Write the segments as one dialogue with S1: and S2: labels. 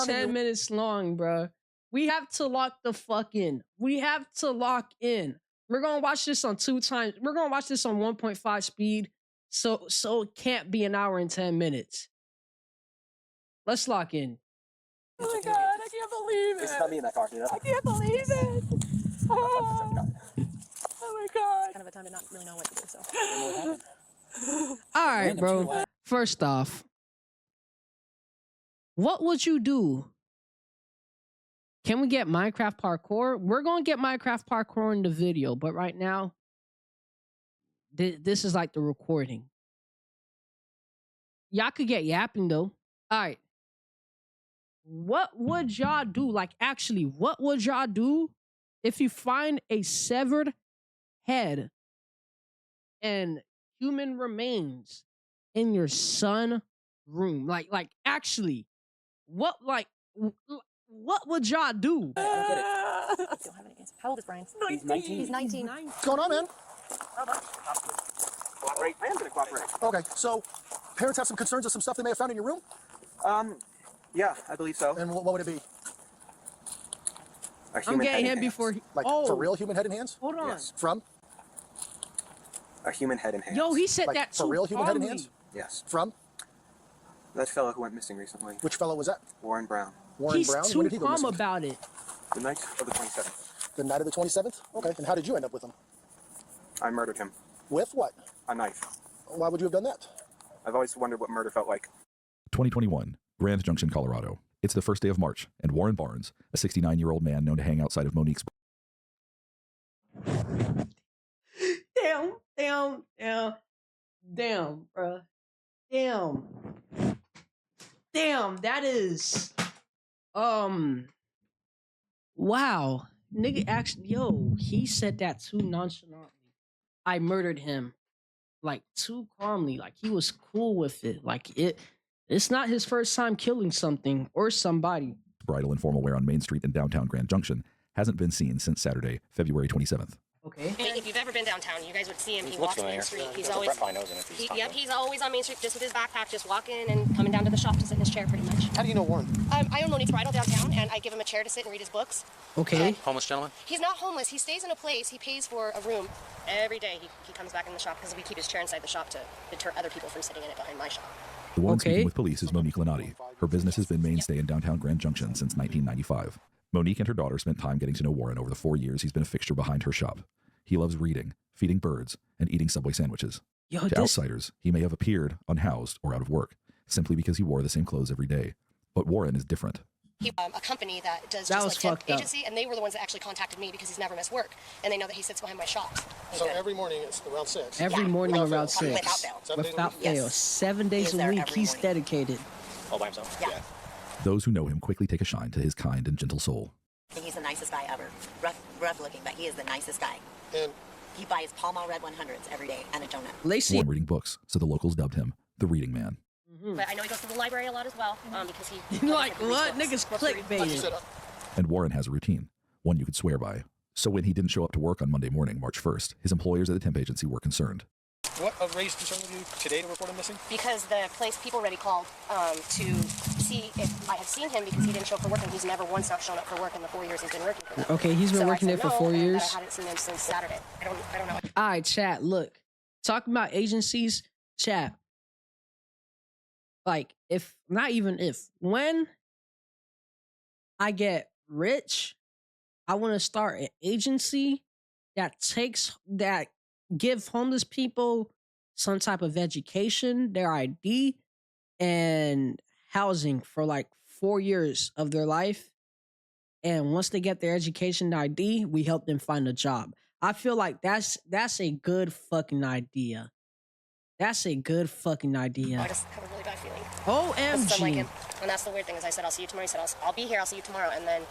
S1: 10 minutes long, bro. We have to lock the fuck in. We have to lock in. We're gonna watch this on 2 times. We're gonna watch this on 1.5 speed. So it can't be an hour and 10 minutes. Let's lock in.
S2: Oh my god, I can't believe it.
S3: It's not me in that car, dude.
S2: I can't believe it. Oh my god. It's kind of a time to not really know what to do, so.
S1: All right, bro. First off, what would you do? Can we get Minecraft parkour? We're going to get Minecraft parkour in the video, but right now, this is like the recording. Y'all could get yapping, though. All right. What would y'all do? Like, actually, what would y'all do if you find a severed head and human remains in your son room? Like, actually, what would y'all do?
S2: I don't get it. I don't have any answer. How old is Brian?
S3: He's 19.
S2: He's 19.
S4: What's going on, man?
S3: Cooperate. I am going to cooperate.
S4: Okay, so parents have some concerns of some stuff they may have found in your room?
S3: Yeah, I believe so.
S4: And what would it be?
S3: A
S1: I'm
S3: human
S1: getting
S3: head
S1: him
S3: and hands.
S1: before he...
S4: Like, for real human head and hands?
S1: Hold on.
S3: Yes.
S4: From?
S3: A human head and hands.
S1: Yo, he said
S4: Like,
S1: that
S4: for
S1: too
S4: real human head and
S1: calmly.
S4: hands?
S3: Yes.
S4: From?
S3: That fellow who went missing recently.
S4: Which fellow was that?
S3: Warren Brown.
S4: Warren
S1: He's
S4: Brown?
S1: too
S4: When did he go
S1: calm
S4: missing?
S1: about it.
S3: The night of the 27th.
S4: The night of the 27th? Okay, and how did you end up with him?
S3: I murdered him.
S4: With what?
S3: A knife.
S4: Why would you have done that?
S3: I've always wondered what murder felt like.
S5: 2021, Grand Junction, Colorado. It's the first day of March, and Warren Barnes, a 69-year-old man known to hang outside of Monique's...
S1: Damn, bro. Damn, that is... Wow. Nigga actually... Yo, he said that too nonchalantly. I murdered him. Like, too calmly. Like, he was cool with it. Like, it's not his first time killing something or somebody.
S5: Bridal and formal wear on Main Street in downtown Grand Junction hasn't been seen since Saturday, February 27th.
S1: Okay.
S6: If you've ever been downtown, you guys would see him. He walks Main Street. He's always he's always on Main Street, just with his backpack, just walking and coming down to the shop to sit in his chair, pretty much.
S4: How do you know Warren?
S6: I own Monique's Bridal downtown, and I give him a chair to sit and read his books.
S1: Okay.
S7: Homeless gentleman?
S6: He's not homeless. He stays in a place. He pays for a room every day. He comes back in the shop because we keep his chair inside the shop to deter other people from sitting in it behind my shop.
S5: The one speaking with police is Monique Lanati. Her business has been mainstay in downtown Grand Junction since 1995. Monique and her daughter spent time getting to know Warren over the 4 years he's been a fixture behind her shop. He loves reading, feeding birds, and eating Subway sandwiches. To outsiders, he may have appeared unhoused or out of work, simply because he wore the same clothes every day. But Warren is different.
S6: He a company that does just like temp agency, and they were the ones that actually contacted me because he's never missed work, and they know that he sits behind my shop.
S4: So every morning it's around 6?
S1: Every morning around 6.
S6: Without fail.
S1: Without fail. 7 days a week, he's dedicated.
S7: All by himself?
S6: Yeah.
S5: Those who know him quickly take a shine to his kind and gentle soul.
S8: He's the nicest guy ever. Rough looking, but he is the nicest guy.
S4: And
S8: he buys Pall Mall Red 100s every day and a donut.
S1: Lacey.
S5: Warren reading books, so the locals dubbed him the Reading Man.
S6: But I know he goes to the library a lot as well, because he...
S1: Like, what? Niggas clickbaiting.
S5: And Warren has a routine, one you could swear by. So when he didn't show up to work on Monday morning, March 1st, his employers at the temp agency were concerned.
S4: what raised concern with you today to report him missing?
S6: Because the place people already called to see if I had seen him because he didn't show up for work, and he's never once not shown up for work in the 4 years he's been working for them.
S1: Okay, he's been working there for 4 years.
S6: I hadn't seen him since Saturday. I don't know.
S1: All right, chat, look. Talking about agencies, chat. Like, if, not even if, when I get rich, I want to start an agency that give homeless people some type of education, their ID, and housing for like 4 years of their life. And once they get their education and ID, we help them find a job. I feel like that's a good fucking idea. That's a good fucking idea.
S6: I just have a really bad feeling.
S1: OMG.
S6: Like him. And that's the weird thing is I said, I'll see you tomorrow. He said, I'll be here. I'll see you tomorrow. And then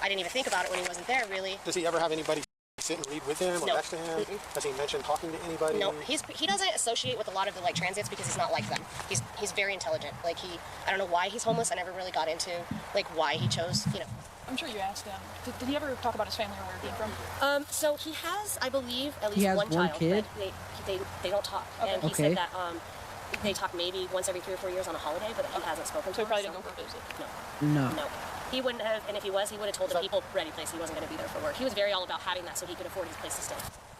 S6: I didn't even think about it when he wasn't there, really.
S4: Does he ever have anybody sit and read with him or
S6: No.
S4: next to him? Does he mention talking to anybody?
S6: No, he doesn't associate with a lot of the like transits because he's not like them. He's very intelligent. Like I don't know why he's homeless. I never really got into like why he chose,
S2: I'm sure you asked him. Did he ever talk about his family or where he came from?
S6: So he has, I believe, at
S1: He
S6: least
S1: has
S6: one
S1: one
S6: child.
S1: kid?
S6: But they don't talk.
S2: Okay.
S6: And he
S1: Okay.
S6: said that they talk maybe once every 3 or 4 years on a holiday, but he hasn't spoken to
S2: So he
S6: her.
S2: probably didn't know who Boozy.
S6: No.
S1: No.
S6: No. He wouldn't have, and if he was, he would have told the people ready place he wasn't going to be there for work. He was very all about having that so he could afford his place to stay.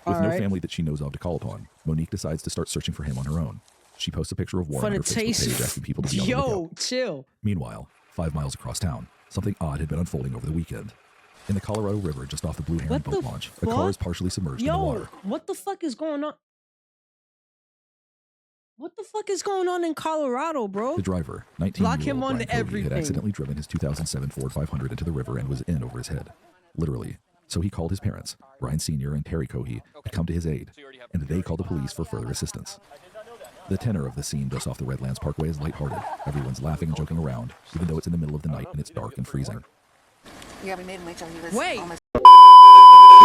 S5: With no
S1: Alright.
S5: family that she knows of to call upon, Monique decides to start searching for him on her own. She posts a picture of Warren
S1: For
S5: on
S1: the
S5: her Facebook page
S1: taste.
S5: asking people to be on the
S1: Yo,
S5: lookout.
S1: chill.
S5: Meanwhile, 5 miles across town, something odd had been unfolding over the weekend. In the Colorado River just off the Blue Heron
S1: What
S5: boat
S1: the
S5: launch, a car
S1: fuck?
S5: is partially submerged in the
S1: Yo,
S5: water.
S1: what the fuck is going on? What the fuck is going on in Colorado, bro?
S5: The driver,
S1: Block him
S5: 19-year-old
S1: on
S5: Brian
S1: to
S5: Cody,
S1: everything.
S5: had accidentally driven his 2007 Ford 500 into the river and was in over his head. Literally. So he called his parents, Brian Sr. and Terry Cohey, to come to his aid, and they called the police for further assistance. The tenor of the scene just off the Redlands Parkway is lighthearted. Everyone's laughing and joking around, even though it's in the middle of the night and it's dark and freezing.
S8: Yeah, we made him wait till he was
S1: Wait.
S8: almost.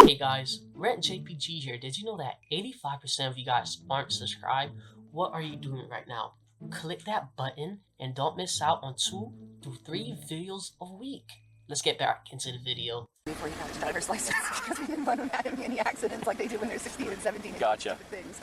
S7: Hey guys, RentJPG here. Did you know that 85% of you guys aren't subscribed? What are you doing right now? Click that button and don't miss out on 2 to 3 videos a week. Let's get back into the video.
S8: Before he got his driver's license because we didn't want him having any accidents like they do when they're 16 and 17.
S9: Gotcha.
S8: Things.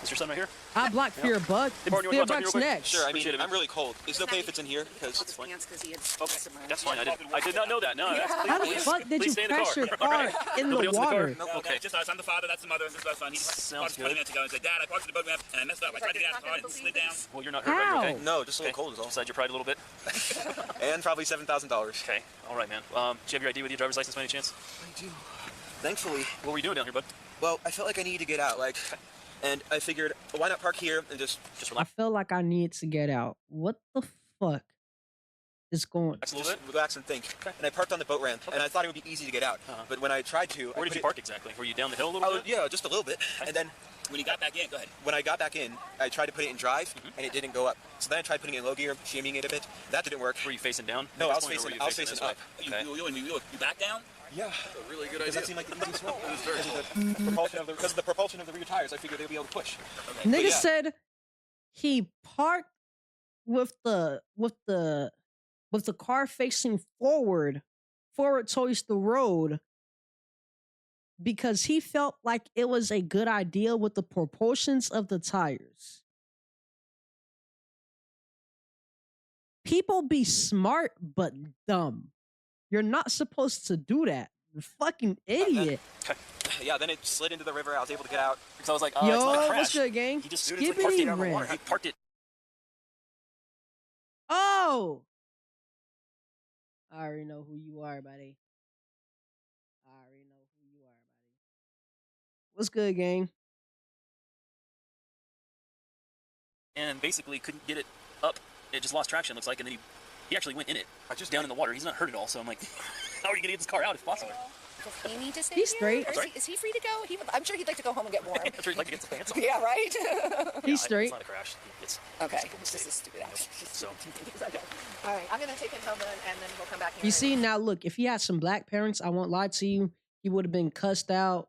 S9: Is your son right here?
S1: I blocked Fear Bud.
S9: Hey, Barney, you
S1: Fear
S9: wanna talk to me
S1: Buck's
S9: real quick?
S1: next.
S3: Sure, I mean,
S9: Appreciate it, man.
S3: I'm really cold. Is it okay if it's in here? Because
S8: His pants because he had
S9: Okay, that's fine. I did not know that. No, that's,
S1: How the
S9: please,
S1: fuck did
S9: please
S1: you
S9: stay in the
S1: crash
S9: car.
S1: your car in
S9: Nobody
S1: the
S9: else in the
S1: water?
S9: car?
S10: No,
S9: Okay.
S10: just us. I'm the father. That's the mother. This is my son. He
S9: Sounds
S10: 20
S9: good.
S10: minutes ago. He said, Dad, I parked in the boat ramp and I messed up. I tried to get out of the car and it slid down.
S9: Well, you're not hurt, right?
S1: How?
S9: You okay?
S3: no, just a
S9: Okay.
S3: little cold is all.
S9: Beside your pride a little bit.
S3: And probably $7,000.
S9: Okay. All right, man. Do you have your ID with you, driver's license by any chance?
S3: I do. Thankfully.
S9: What were you doing down here, bud?
S3: Well, I felt like I needed to get out, and I figured, why not park here and just
S1: I
S9: relax
S1: feel like I need to get out. What the fuck is going?
S9: a little bit.
S3: relax and think. And I parked on the boat ramp, and I thought it would be easy to get out. But when I tried to,
S9: Where did you park exactly? Were you down the hill a little bit?
S3: Yeah, just a little bit. And then
S10: When he got back in, go ahead.
S3: when I got back in, I tried to put it in drive, and it didn't go up. So then I tried putting it in low gear, shimmying it a bit. That didn't work.
S9: Were you facing down?
S3: No,
S9: at
S3: I
S9: this
S3: was
S9: point, or
S3: facing.
S9: were
S3: I
S9: you
S3: was facing
S9: this way?
S3: up.
S10: You back down?
S3: Yeah.
S10: A really good
S3: Because that seemed like the easiest way. Because of the propulsion of the rear tires, I figured they'd be able to push.
S1: Nigga
S3: yeah.
S1: said he parked with the car facing forward towards the road because he felt like it was a good idea with the proportions of the tires. People be smart but dumb. You're not supposed to do that. You fucking idiot.
S3: Yeah, then it slid into the river. I was able to get out.
S9: Because I was like,
S1: Yo,
S9: it's not a crash.
S1: what's good, gang?
S9: He just
S3: Dude, it's like parked it
S1: Skibbity
S3: out in the water.
S1: rant.
S9: he parked it.
S1: Oh! I already know who you are, buddy. I already know who you are, buddy. What's good, gang?
S9: And basically couldn't get it up. It just lost traction, looks like, and then he actually went in it. Down in the water. He's not hurt at all, so I'm like, how are you going to get this car out if possible?
S8: Does he need to stay
S1: He's
S8: here?
S1: straight.
S8: Or is he free to go? I'm sure he'd like to go home and get warm.
S9: I'm sure he'd like to get the pants on.
S8: Yeah, right?
S1: He's straight.
S9: It's not a crash. It's
S8: Okay,
S9: simple
S8: this
S9: mistake.
S8: is stupid.
S9: So,
S8: Okay. All right, I'm going to take him home and then we'll come back here.
S1: You see, now look, if he had some black parents, I won't lie to you, he would have been cussed out.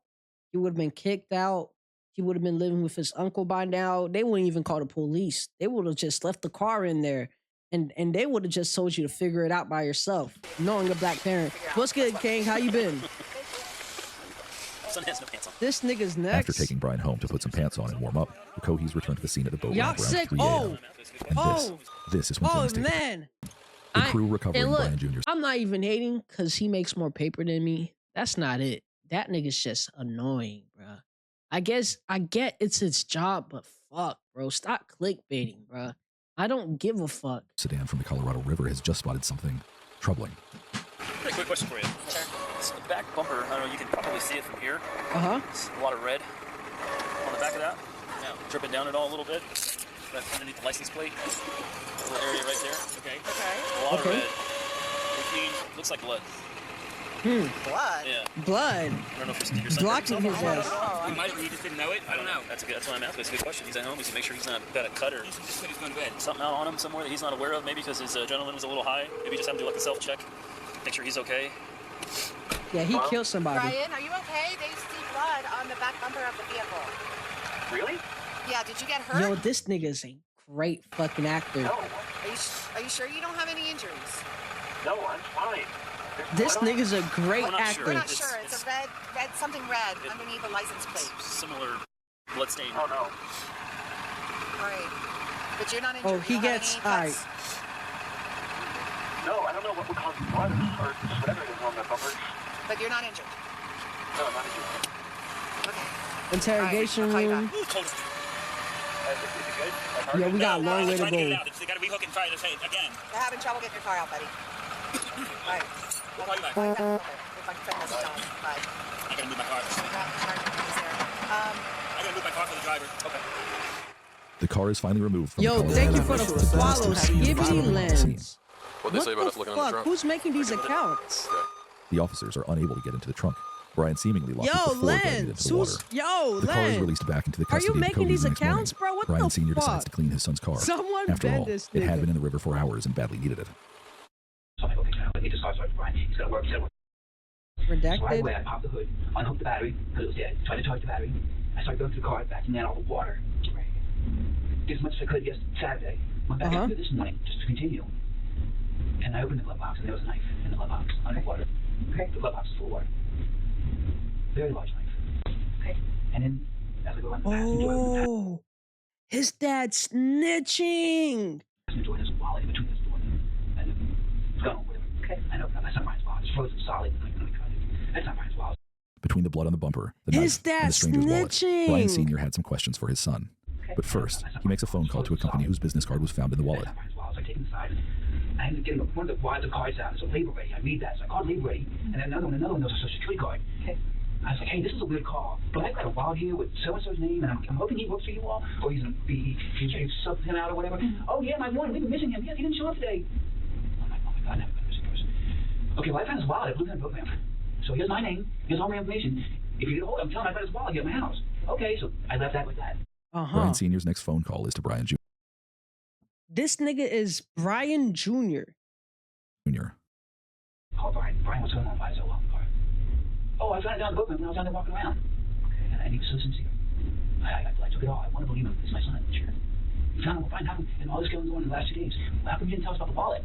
S1: He would have been kicked out. He would have been living with his uncle by now. They wouldn't even call the police. They would have just left the car in there. And they would have just told you to figure it out by yourself, knowing a black parent. What's good, King? How you been?
S9: son has no pants on.
S1: This nigga's next.
S5: After taking Brian home to put some pants on and warm up, the Coheys returned to the scene at the boat
S1: Y'all
S5: ramp around
S1: sick?
S5: 3 a.m. And
S1: Oh,
S5: this is when
S1: oh
S5: things take
S1: man.
S5: the crew recovering
S1: and look,
S5: Brian Jr.'s
S1: I'm not even hating because he makes more paper than me. That's not it. That nigga's just annoying, bro. I get it's his job, but fuck, bro. Stop clickbaiting, bro. I don't give a fuck.
S5: sedan from the Colorado River has just spotted something troubling.
S9: Hey, quick question for you. Sure. This back bumper, I don't know, you can probably see it from here.
S1: Uh-huh.
S9: It's a lot of red on the back of that. Yeah. Dripping down it all a little bit. Right underneath the license plate. Little area right there. Okay. A lot of red. Looks like blood.
S8: Blood?
S9: Yeah.
S1: Blood.
S9: I don't know if your son
S1: Blocking his ass.
S10: He just didn't know it. I don't know.
S9: That's what I'm asking. It's a good question. He's at home. He's to make sure he's not got a cut or
S10: He just said he's going to bed.
S9: something out on him somewhere that he's not aware of. Maybe because his adrenaline was a little high. Maybe just have him do like a self-check. Make sure he's okay.
S1: Yeah, he killed somebody.
S8: Brian, are you okay? They see blood on the back bumper of the vehicle.
S9: Really?
S8: Yeah, did you get hurt?
S1: Yo, this nigga's a great fucking actor.
S8: Are you sure you don't have any injuries?
S9: No, I'm fine.
S1: This nigga's a great
S9: We're not
S1: actor.
S9: sure.
S8: We're not
S9: It's-
S8: sure. It's a red, something red underneath the license plate.
S9: Similar blood stain.
S8: All right. But you're not injured.
S1: Oh, he gets. Alright.
S4: No, I don't know what would cause blood or whatever it is on the bumper.
S8: But you're not injured.
S4: No, I'm not injured.
S8: Okay.
S1: Interrogation
S8: All right,
S1: room.
S4: Is it good?
S1: Yeah, we got a long way to
S10: Trying to get it
S1: go.
S10: out. They got to rehook and try to say it again.
S8: They're having trouble getting your car out, buddy. All right.
S10: We'll call you back.
S8: If I can turn this down. Bye.
S10: I gotta move my car. I gotta move my car for the driver. Okay.
S5: The car is finally removed from
S1: Yo,
S5: the car.
S1: thank you for the follow, Skibbity Lens.
S11: What'd they say about
S1: What
S11: us
S1: the
S11: looking on the
S1: fuck?
S11: trunk?
S1: Who's making these accounts?
S5: The officers are unable to get into the trunk. Brian seemingly locked it
S1: Yo,
S5: before getting into
S1: Lens.
S5: the water.
S1: Yo,
S5: The car is
S1: Lens.
S5: released back into the
S1: Are
S5: custody
S1: you
S5: of the
S1: making
S5: Cohees
S1: these
S5: the next
S1: accounts,
S5: morning.
S1: bro? What
S5: Brian
S1: the
S5: Sr. decides
S1: fuck?
S5: to clean his son's car.
S1: Someone
S5: After
S1: bend
S5: all,
S1: this
S5: it had
S1: nigga.
S5: been in the river for hours and badly needed it.
S12: So I'm like, okay, now I need to start Brian. He's got to work. He's got to work. So right
S1: Redacted.
S12: away, I popped the hood, unhooked the battery, because it was dead. Tried to charge the battery. I started going through the car, vacuuming out all the water. Did as much as I could yesterday, Saturday. Went back into it this morning, just to continue. And I opened the glove box, and there was a knife in the glove box, underwater. Okay. The glove box is full of water. Very large knife. Okay. And then, as I go on the passenger door,
S1: Oh, his dad's snitching.
S12: passenger door, there's a wallet in between this door and the gun or whatever. Okay. I know, that's not Brian's wallet. It's frozen solid. That's not Brian's wallet.
S5: Between the blood on the bumper, the
S1: His
S5: knife, and the
S1: dad's
S5: stranger's wallet, Brian
S1: snitching.
S5: Sr. had some questions for his son. But first, he makes a phone call to a company whose business card was found in the wallet.
S12: That's not Brian's wallet. So I take it inside, and I ended up getting one of the wads of cards out. It's a label ready. I read that. So I called label ready, and then another one, there was a social security card. Okay. I was like, hey, this is a weird call, but I've got a wallet here with so-and-so's name, and I'm hoping he works for you all, or he subbed him out or whatever. Oh, yeah, my one, we've been missing him. Yes, he didn't show up today. I'm like, oh, my God, I never been a missing person. Okay, well, I found his wallet at Blueprint Program. So here's my name, here's all my information. If you get a hold of him, tell him I found his wallet here at my house. Okay, so I left that with that.
S5: Brian Sr.'s next phone call is to Brian Jr.
S1: This nigga is Brian Jr.
S12: Call Brian. Brian, what's going on? Why is it long car? Oh, I found it down the bookman when I was down there walking around. Okay, and he was so sincere. I took it all. I want to believe him. It's my son. Sure. You found him. Brian, how come, and all this going on in the last 2 days? Well, how come you didn't tell us about the wallet?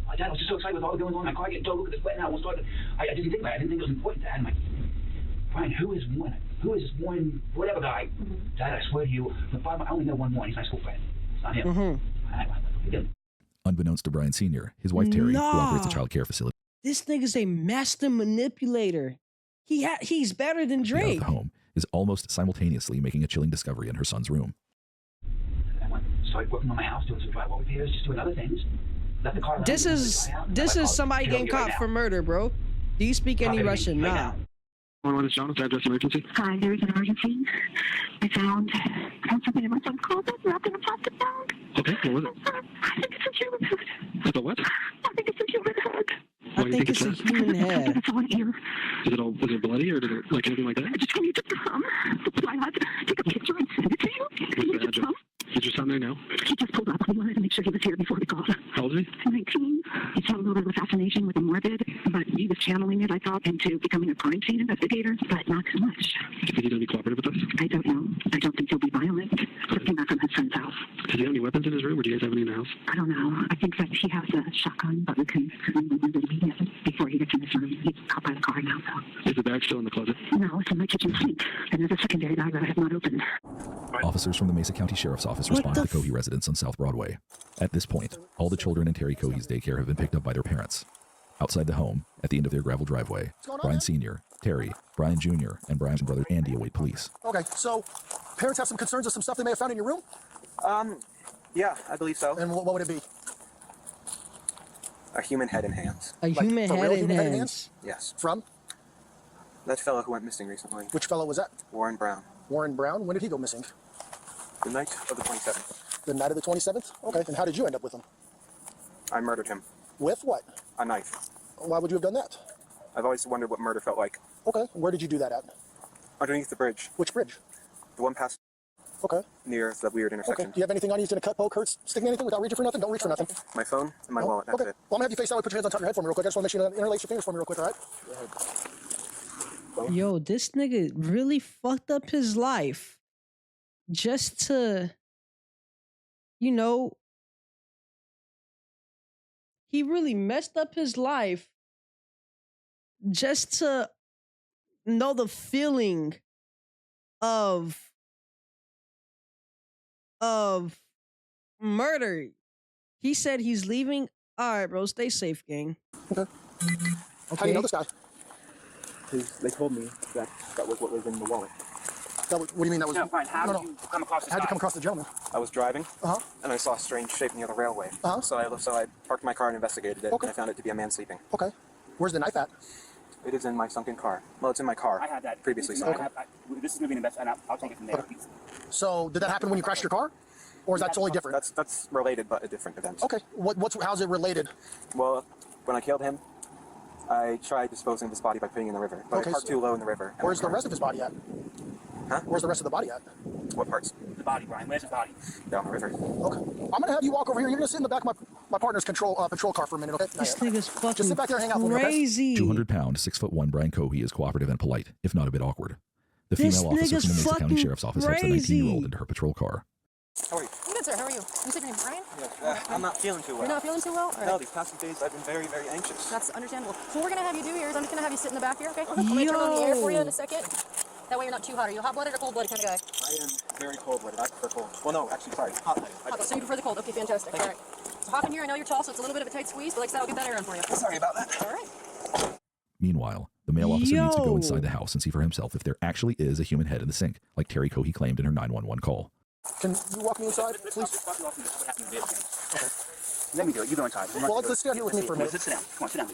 S12: My dad was just so excited with all the going on. My car getting towed. Look at this wet now. We'll start. I didn't think about it. I didn't think it was important, Dad. I'm like, Brian, who is Warren? Who is this Warren, whatever guy? Dad, I swear to you, the bottom, I only know one Warren. He's my school friend. It's not him.
S5: Unbeknownst to Brian Sr., his wife Terry, who operates a child care facility
S1: This nigga's a master manipulator. He's better than
S5: out of
S1: Drake.
S5: the home, is almost simultaneously making a chilling discovery in her son's room.
S12: I went, started working on my house, doing some drywall repairs, just doing other things. Left the car.
S1: This is somebody getting caught for murder, bro. Do you speak any Russian? Nah.
S4: 111 is John. Address emergency.
S13: Hi, there is an emergency. I found something in my son's closet wrapped in a plastic bag.
S4: Okay, what was it?
S13: I think it's a human head.
S4: It's a what?
S13: I think it's a human head.
S1: I think it's a human head.
S13: It's on here.
S4: Is it bloody or did it like anything like that?
S13: I just want you to come. So I had to take a picture and send it to you.
S4: What's the address? Is your son there now?
S13: He just pulled up. We wanted to make sure he was here before we called.
S4: How old is he?
S13: 19. He's had a little bit of a fascination with the morbid, but he was channeling it, I thought, into becoming a crime scene investigator, but not so much.
S4: Do you think he's going to be cooperative with us?
S13: I don't know. I don't think he'll be violent. Just came back from his friend's house.
S4: Does he have any weapons in his room or do you guys have any in the house?
S13: I don't know. I think that he has a shotgun, but we can remove it immediately before he gets in his room. He's caught by the car now, so.
S4: Is the bag still in the closet?
S13: No, it's in my kitchen sink. And there's a secondary bag that I have not opened.
S5: Officers from the Mesa County Sheriff's Office respond to the Cohee residence on South Broadway. At this point, all the children in Terry Cohee's daycare have been picked up by their parents. Outside the home, at the end of their gravel driveway, Brian Sr., Terry, Brian Jr., and Brian's brother Andy await police.
S4: Okay, so parents have some concerns of some stuff they may have found in your room?
S3: Yeah, I believe so.
S4: And what would it be?
S3: A human head and hands.
S1: A human head and hands.
S3: Yes.
S4: From?
S3: That fellow who went missing recently.
S4: Which fellow was that?
S3: Warren Brown.
S4: Warren Brown? When did he go missing?
S3: The night of the 27th.
S4: The night of the 27th? Okay, and how did you end up with him?
S3: I murdered him.
S4: With what?
S3: A knife.
S4: Why would you have done that?
S3: I've always wondered what murder felt like.
S4: Okay, where did you do that at?
S3: Underneath the bridge.
S4: Which bridge?
S3: The one past.
S4: Okay.
S3: Near the weird intersection.
S4: Okay, do you have anything on you? He's gonna cut, poke, hurt, stick me anything without reaching for nothing? Don't reach for nothing.
S3: My phone and my wallet, that's
S4: okay.
S3: it.
S4: Well, I'm gonna have you face that way, put your hands on top of your head for me real quick. I just wanna make sure you interlace your fingers for me real quick, all right?
S1: Yo, this nigga really fucked up his life just to, you know, he really messed up his life just to know the feeling of murder. He said he's leaving. All right, bro. Stay safe, gang.
S4: Okay. How do you know this guy?
S3: They told me that was what was in the wallet.
S4: What do you mean that was?
S10: No, fine. How did you come across this
S4: How'd you
S10: guy?
S4: come across the gentleman?
S3: I was driving, and I saw a strange shape near the railway. So I parked my car and investigated it, and I found it to be a man sleeping.
S4: Okay. Where's the knife at?
S3: It is in my sunken car. Well, it's in my car.
S10: I had that
S3: previously.
S10: This is going to be an investment, and I'll take it from there.
S4: So did that happen when you crashed your car? Or is that totally different?
S3: That's related, but a different event.
S4: Okay. How's it related?
S3: Well, when I killed him, I tried disposing of his body by putting it in the river, but I parked too low in the river.
S4: Where's the rest of his body at?
S3: Huh?
S4: Where's the rest of the body at?
S3: What parts?
S10: The body, Brian. Where's the body?
S3: Down the river.
S4: Okay. I'm gonna have you walk over here. You're gonna sit in the back of my partner's patrol car for a minute, okay?
S1: This nigga's fucking
S4: Just sit back there and hang out for me, okay?
S1: crazy.
S5: 200-pound, 6'1" Brian Cohey is cooperative and polite, if not a bit awkward. The
S1: This
S5: female officer
S1: nigga's
S5: from the Mesa County
S1: fucking
S5: Sheriff's Office helps the 19-year-old into her patrol car.
S3: How are you?
S8: I'm good, sir. How are you? You said your name's Brian?
S3: Yeah, I'm not feeling too well.
S8: You're not feeling too well? All right.
S3: No, these past few days I've been very, very anxious.
S8: That's understandable. So what we're going to have you do here is I'm just going to have you sit in the back here, okay? I'm going to turn on the air for you in a second. That way you're not too hot. Are you a hot-blooded or cold-blooded kind of guy?
S3: I am very cold-blooded. I prefer cold. Well, no, actually, sorry. Hot-blooded.
S8: Hot, so you prefer the cold. Okay, fantastic. All right. So hop in here. I know you're tall, so it's a little bit of a tight squeeze, but like I said, I'll get that air on for you.
S3: Sorry about that.
S8: All right.
S5: Meanwhile, the male officer needs to go inside the house and see for himself if there actually is a human head in the sink, like Terry Cohey claimed in her 911 call.
S4: Can you walk me inside, please?
S10: Okay. Let me do it. You go inside.
S4: Well, let's stay out here with me for a minute.
S10: Sit down. Come on, sit down.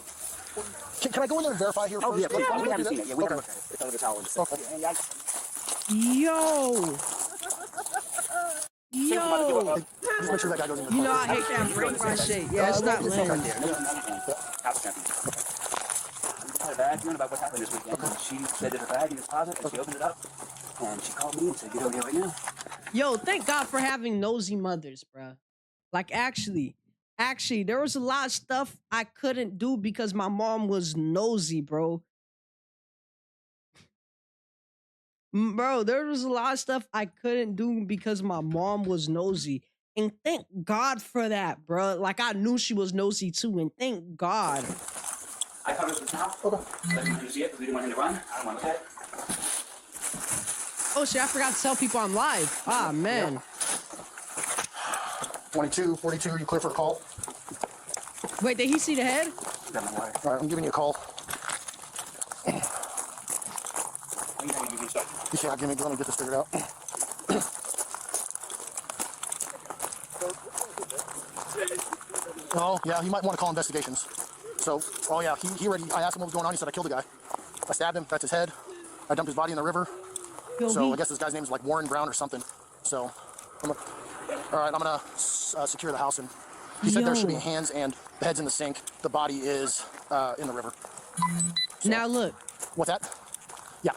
S4: Can I go in there and verify here?
S10: Oh, yeah,
S4: please?
S10: we haven't seen it. Yeah, we
S4: Okay.
S10: haven't. It's under the towel.
S4: Okay.
S1: Yo. Yo.
S4: Just make sure that guy goes in the
S1: You know I hate that break my shit. Yeah, it's not lame.
S10: House champion. I had a bag about what happened this weekend. Okay. She said there's a bag in his closet, and she opened it up, and she called me and said, "Get over here right now."
S1: Yo, thank God for having nosy mothers, bruh. Like, actually, there was a lot of stuff I couldn't do because my mom was nosy, bro. Bro, there was a lot of stuff I couldn't do because my mom was nosy. And thank God for that, bro. Like, I knew she was nosy too, and thank God.
S10: I covered this now. Okay. Let me see it because we didn't want him to run. I don't want to look at it.
S1: Oh shit, I forgot to tell people I'm live. Ah, man.
S4: 22, 42, you clear for a call?
S1: Wait, did he see the head?
S4: All right, I'm giving you a call. Yeah, let me get this figured out. Oh, yeah, he might want to call investigations. So, oh yeah, he already, I asked him what was going on. He said, I killed the guy. I stabbed him, that's his head. I dumped his body in the river. So I guess this guy's name is like Warren Brown or something. So, all right, I'm gonna secure the house. And he said there should be hands and the head's in the sink. The body is in the river. So,
S1: now look.
S4: What's that? Yeah.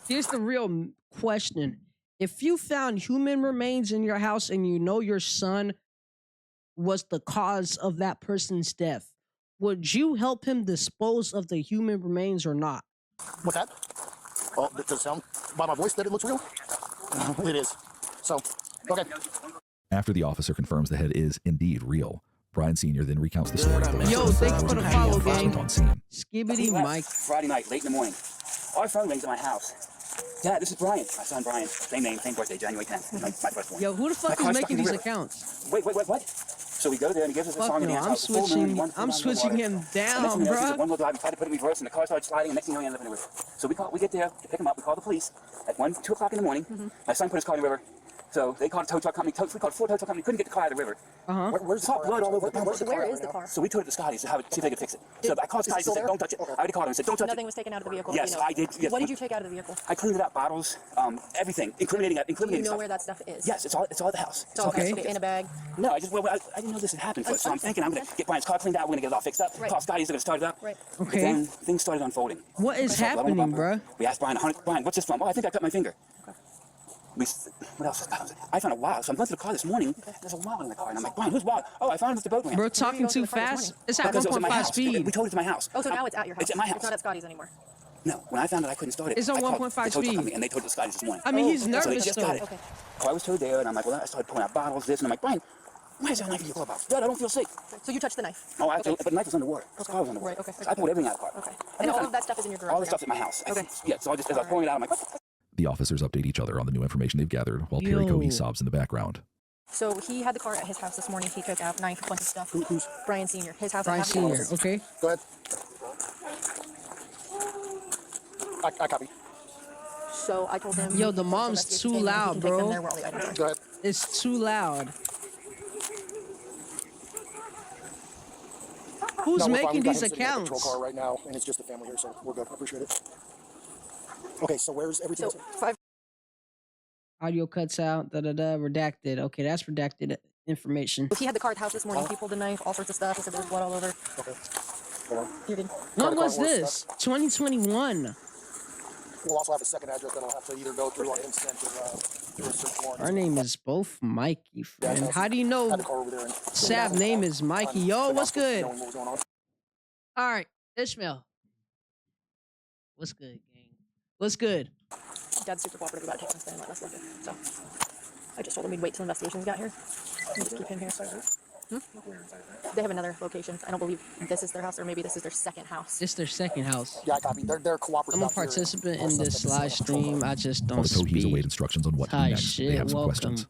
S1: Here's the real question. If you found human remains in your house and you know your son was the cause of that person's death, would you help him dispose of the human remains or not?
S4: What's that? Well, does it sound by my voice that it looks real? It is. So, okay.
S5: After the officer confirms the head is indeed real, Brian Sr. then recounts the story.
S1: Yo, thanks for the follow, gang.
S5: On scene.
S1: Skibbity Mike.
S10: Friday night, late in the morning. Our phone rings at my house. Dad, this is Brian. My son Brian. Same name, same birthday, January 10th. My first one.
S1: Yo, who the fuck is making these accounts?
S10: Wait, what? So we go there and he gives us a song in the house.
S1: I'm switching him down, bro.
S10: One more drive, we tried to put it in reverse, and the car started sliding, and next thing you know, we ended up in the river. So we get there to pick him up. We call the police at 2 o'clock in the morning. My son put his car in the river. So they called a tow truck company. We called 4 tow truck company. Couldn't get the car out of the river. Where's blood all over?
S8: Where is the car?
S10: So we towed it to Scotty's to see if they could fix it. So I called Scotty's and said, "Don't touch it." I already called him and said, "Don't touch it."
S8: Nothing was taken out of the vehicle.
S10: Yes, I did. Yes.
S8: What did you take out of the vehicle?
S10: I cleaned it up, bottles, everything, incriminating
S8: Do you know
S10: stuff.
S8: where that stuff is?
S10: Yes, it's all at the house.
S8: It's all okay. In a bag.
S10: No, I didn't know this had happened first. So I'm thinking I'm gonna get Brian's car cleaned out. We're gonna get it all fixed up.
S8: Right.
S10: Call Scotty's. They're gonna start it up.
S8: Right.
S10: Okay. But then things started unfolding.
S1: What is happening, bro?
S10: We asked Brian, "Brian, what's this from?" "Oh, I think I cut my finger." What else? I found a wallet. So I'm going through the car this morning. There's a wallet in the car, and I'm like, "Brian, whose wallet?" "Oh, I found it at the boat ramp."
S1: Bro, talking too fast. It's at 1.5 speed.
S10: We towed it to my house.
S8: Oh, so now it's at your house.
S10: It's at my house.
S8: It's not at Scotty's anymore.
S10: No, when I found out I couldn't start it,
S1: It's on 1.5 speed.
S10: And they towed it to Scotty's this morning.
S1: I mean, he's
S10: So they
S1: nervous
S10: just
S1: though.
S10: got it.
S8: Okay.
S10: Car was towed there, and I'm like, well, I started pulling out bottles, this, and I'm like, "Brian, why is there a knife in your glove box?" "Dad, I don't feel safe."
S8: So you touched the knife.
S10: Oh, but the knife was underwater. The car was underwater.
S8: Right, okay.
S10: So I pulled everything out of the car.
S8: Okay. And all of that stuff is in your garage.
S10: All the stuff's at my house.
S8: Okay.
S10: Yeah, so as I was pulling it out, I'm like, "What the fuck?"
S5: The officers update each other on the new information they've gathered while Terry Cohey sobs in the background.
S8: So he had the car at his house this morning. He took out knife, a bunch of stuff.
S4: Who's?
S8: Brian Sr. His house.
S1: Brian Sr. Okay.
S4: Go ahead. I copy.
S8: So I told him.
S1: Yo, the mom's too loud, bro.
S4: Go ahead.
S1: It's too loud. Who's making these accounts?
S4: Patrol car right now, and it's just the family here, so we're good. I appreciate it. Okay, so where's everything?
S8: So 5.
S1: Audio cuts out. Redacted. Okay, that's redacted information.
S8: He had the car at the house this morning. He pulled the knife, all sorts of stuff. He said there was blood all over.
S4: Okay. Hold on.
S8: You're good.
S1: When was this? 2021.
S4: We'll also have a second address that'll have to either go through our instant or through a search warrant.
S1: Our name is both Mikey, friend. How do you know Sav name is Mikey? Yo, what's good? All right, Ishmael. What's good, gang? What's good?
S8: Dad's super cooperative about taking us there and letting us look it. So I just told him we'd wait till investigations got here. And just keep him here. They have another location. I don't believe this is their house, or maybe this is their second house.
S1: It's their second house.
S4: Yeah, I copy. They're cooperative.
S1: I'm a participant in this live stream. I just don't
S5: Also, he's
S1: speak.
S5: await instructions on what to do next. They have some questions.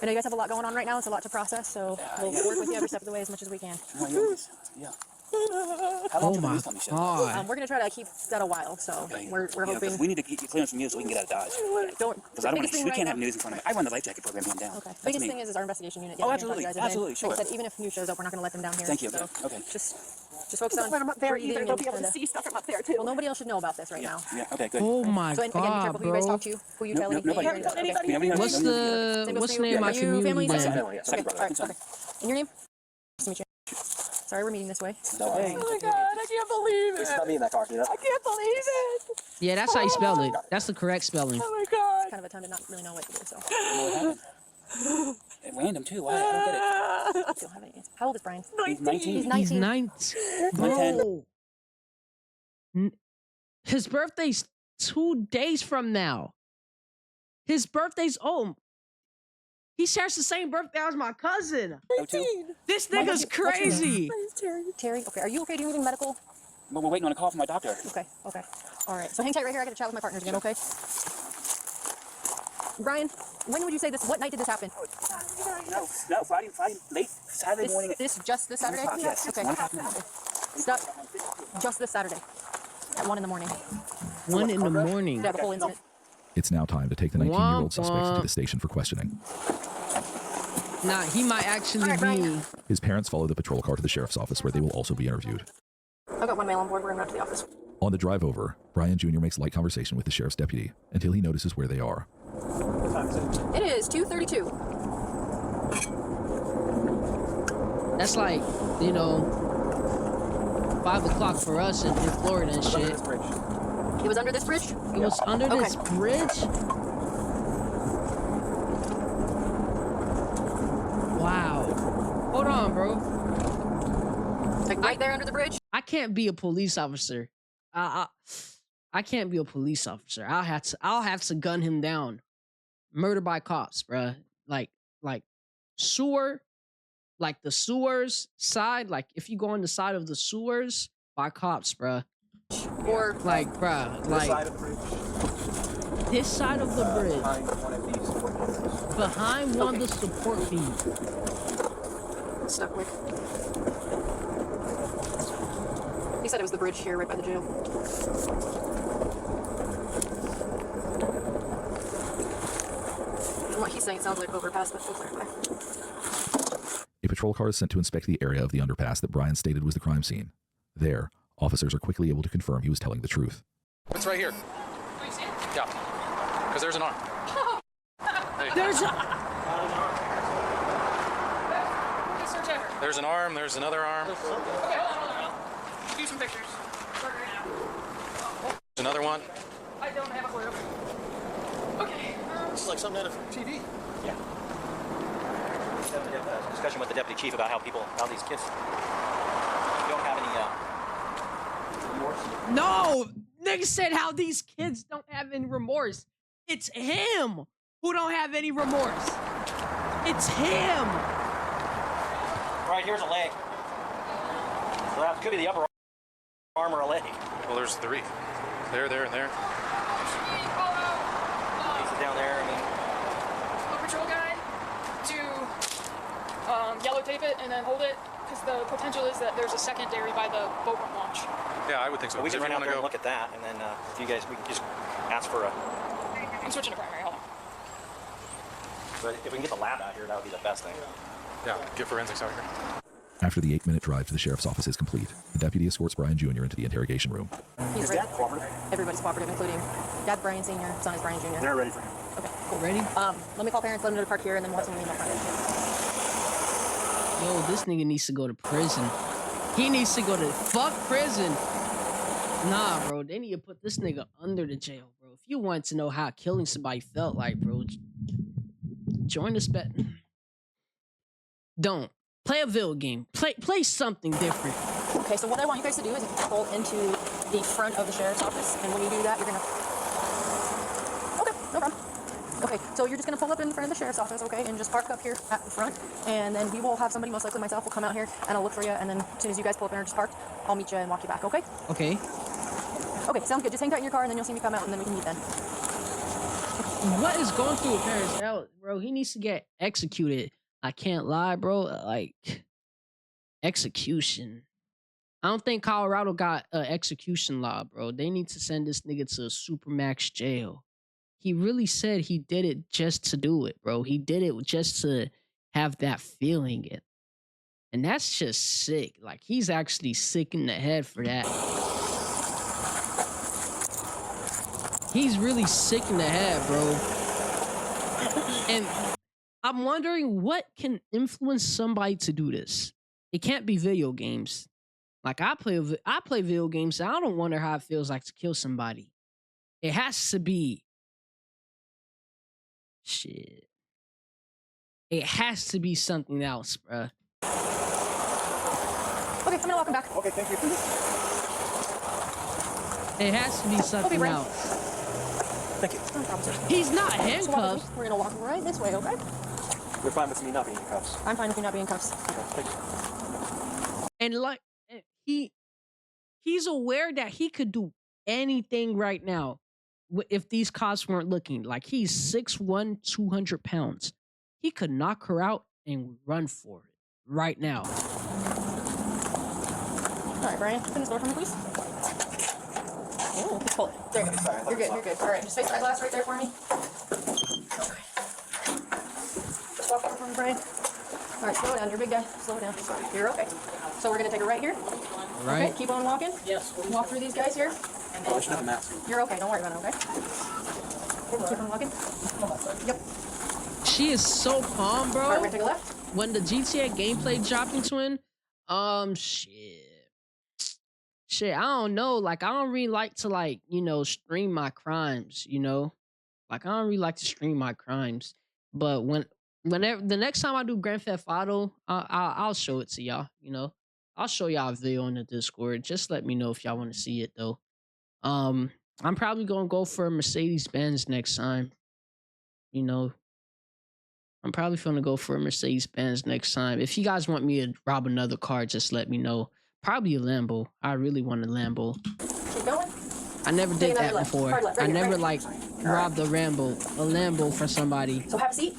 S8: I know you guys have a lot going on right now. It's a lot to process, so we'll work with you every step of the way as much as we can.
S10: Yeah.
S1: Oh my God.
S8: We're gonna try to keep that a while, so we're hoping.
S10: We need to get clearance from you so we can get out of Dodge. Because I don't want to. We can't have news in front of me. I run the life jacket program hand down.
S8: Okay. Biggest thing is our investigation unit.
S10: Oh, absolutely, absolutely, sure.
S8: Like I said, even if news shows up, we're not gonna let them down here.
S10: Thank you.
S8: So
S10: Okay.
S8: Just focus on.
S2: When I'm up there,
S8: breathing
S2: either they'll be
S8: and
S2: able to see stuff from up there too.
S8: Well, nobody else should know about this right now.
S10: Yeah. Okay. Good.
S1: Oh my
S8: So again, be
S1: God,
S8: careful who you guys
S1: bro.
S8: talk to, who you tell anything.
S10: Nobody.
S1: What's the name of my community then?
S8: Okay. All right. Okay. And your name? Nice to meet you. Sorry, we're meeting this way.
S2: Oh my God, I can't believe it.
S3: It's not me in that car, you know?
S2: I can't believe it.
S1: Yeah, that's how you spell it. That's the correct spelling.
S2: Oh my God.
S8: It's kind of a time to not really know what to do, so.
S10: Random too. Why? I don't get it.
S8: I don't have any answer. How old is Brian?
S10: 19.
S8: He's 19.
S1: He's 19. Bro. His birthday's 2 days from now. His birthday's he shares the same birthday as my cousin.
S10: 19.
S1: This nigga's crazy.
S8: Terry. Okay, are you okay? Do you need any medical?
S10: Well, we're waiting on a call from my doctor.
S8: Okay. All right. So hang tight right here. I got to chat with my partners again, okay? Brian, when would you say this? What night did this happen?
S10: No, Friday, late Saturday morning.
S8: This Saturday?
S10: Yes.
S8: Okay.
S10: 1 o'clock now.
S8: Stop. Just this Saturday. At 1 in the morning.
S1: 1 in the morning.
S8: Yeah, the whole incident.
S5: It's now time to take the 19-year-old suspect to the station for questioning.
S1: Nah, he might actually be.
S5: His parents follow the patrol car to the sheriff's office where they will also be interviewed.
S8: I've got one mail on board. We're going to to the office.
S5: On the drive over, Brian Jr. makes light conversation with the sheriff's deputy until he notices where they are.
S8: It is 2:32.
S1: That's like, 5 o'clock for us in Florida and shit.
S8: It was under this bridge?
S1: It was under this bridge? Wow. Hold on, bro.
S8: Like right there under the bridge?
S1: I can't be a police officer. I can't be a police officer. I'll have to gun him down. Murder by cops, bruh. Like sewer, like the sewers side. Like if you go on the side of the sewers by cops, bruh.
S8: Or
S1: like, bruh, like this side of the bridge, behind one of the support beams.
S8: Stuck quick. He said it was the bridge here, right by the jail. From what he's saying, it sounds like overpass, but we'll clarify.
S5: A patrol car is sent to inspect the area of the underpass that Brian stated was the crime scene. There, officers are quickly able to confirm he was telling the truth.
S4: It's right here.
S8: Do you see it?
S4: Yeah. Because there's an arm.
S8: There's
S4: an arm, there's another arm.
S8: Okay, hold on. Do some pictures.
S4: There's another one.
S8: I don't have a clue. Okay.
S4: This is like something out of TV.
S11: Yeah. Discussion with the deputy chief about how these kids don't have any remorse.
S1: No, nigga said how these kids don't have any remorse. It's him who don't have any remorse. It's him.
S11: Right, here's a leg. So that could be the upper arm or a leg.
S4: Well, there's 3. There, and there.
S11: Pieces down there.
S2: A patrol guy to it and then hold it, because the potential is that there's a secondary by the boat launch.
S14: Yeah, I would think so.
S11: We can
S14: If
S11: run
S14: you
S11: out
S14: wanna
S11: there and
S14: go-
S11: look at that, and then if you guys, we can just ask for a.
S2: I'm switching to primary. Hold on.
S11: But if we can get the lab out here, that would be the best thing.
S14: Yeah, get forensics out here.
S5: After the 8-minute drive to the sheriff's office is complete, the deputy escorts Brian Jr. into the interrogation room.
S8: He's ready. Everybody's cooperative, including Dad Brian Sr., son is Brian Jr.
S10: They're ready for him.
S8: Okay, cool.
S1: Ready?
S8: Let me call parents, let them know to park here, and then we'll have someone email front.
S1: Yo, this nigga needs to go to prison. He needs to go to fuck prison. Nah, bro, they need to put this nigga under the jail, bro. If you want to know how killing somebody felt like, bro, join the spec. Don't. Play a video game. Play something different.
S8: Okay, so what I want you guys to do is pull into the front of the sheriff's office, and when you do that, you're gonna... Okay, no problem. Okay, so you're just gonna pull up in front of the sheriff's office, okay, and just park up here at the front, and then we will have somebody, most likely myself, will come out here, and I'll look for you, and then as soon as you guys pull up and are just parked, I'll meet you and walk you back, okay?
S1: Okay.
S8: Okay, sounds good. Just hang tight in your car, and then you'll see me come out, and then we can meet then.
S1: What is going through a parent's head, bro? He needs to get executed. I can't lie, bro. Like, execution. I don't think Colorado got an execution law, bro. They need to send this nigga to a supermax jail. He really said he did it just to do it, bro. He did it just to have that feeling. And that's just sick. Like, he's actually sick in the head for that. He's really sick in the head, bro. And I'm wondering what can influence somebody to do this. It can't be video games. Like, I play video games, and I don't wonder how it feels like to kill somebody. It has to be shit. It has to be something else, bruh.
S8: Okay, I'm gonna walk him back.
S10: Okay, thank you.
S1: It has to be something
S8: Brian.
S1: else.
S10: Thank you.
S8: No problem, sir.
S1: He's not
S8: So
S1: handcuffed.
S8: we're gonna walk right this way, okay?
S3: You're fine with me not being in cuffs.
S8: I'm fine with you not being in cuffs.
S3: Okay, thank you.
S1: And like he's aware that he could do anything right now if these cops weren't looking. Like, he's 6'1", 200 pounds. He could knock her out and run for it right now.
S8: All right, Brian, open this door for me, please. Oh, just pull it. There you go. You're good, you're good. All right, just face that glass right there for me. Okay. Just walk over for me, Brian. All right, slow down. You're a big guy. Slow down. You're okay. So we're going to take a right here.
S1: Right.
S8: Okay, keep on walking. Yes. Walk through these guys here.
S3: Oh, I should have a mask.
S8: You're okay. Don't worry about it, okay? Keep on walking. Yep.
S1: She is so calm, bro.
S8: All right, we're going to take a left.
S1: When the GTA gameplay dropped into it, shit, I don't know. Like, I don't really like to, like, you know, stream my crimes, you know? Like, I don't really like to stream my crimes. But whenever the next time I do Grand Theft Auto, I'll show it to y'all, you know? I'll show y'all a video on the Discord. Just let me know if y'all want to see it, though. I'm probably going to go for a Mercedes-Benz next time. You know? I'm probably going to go for a Mercedes-Benz next time. If you guys want me to rob another car, just let me know. Probably a Lambo. I really want a Lambo.
S8: Keep going.
S1: I never did that before.
S8: Hard left. Right
S1: I
S8: here,
S1: never,
S8: right
S1: like, robbed a Lambo for somebody.
S8: So have a seat,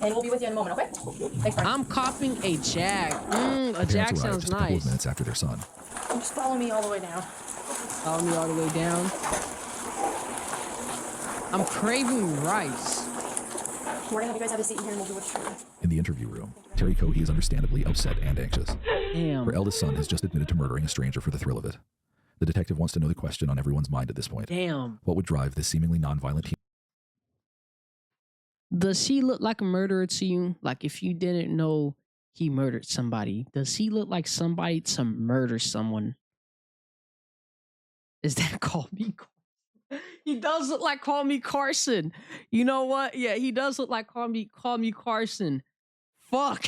S8: and we'll be with you in a moment, okay? Thanks, Brian.
S1: I'm copping a Jag. A Jag
S5: Parents arrived
S1: sounds
S5: just a couple of
S1: nice.
S5: minutes after their son.
S8: Just follow me all the way down.
S1: Follow me all the way down. I'm craving rice.
S8: We're gonna have you guys have a seat in here, and we'll do what you do.
S5: In the interview room, Terry Cohey is understandably upset and anxious.
S1: Damn.
S5: Her eldest son has just admitted to murdering a stranger for the thrill of it. The detective wants to know the question on everyone's mind at this point.
S1: Damn.
S5: What would drive this seemingly nonviolent teen?
S1: Does he look like a murderer to you? Like, if you didn't know he murdered somebody, does he look like somebody to murder someone? Is that Call Me Carson? He does look like Call Me Carson. You know what? Yeah, he does look like Call Me Carson. Fuck.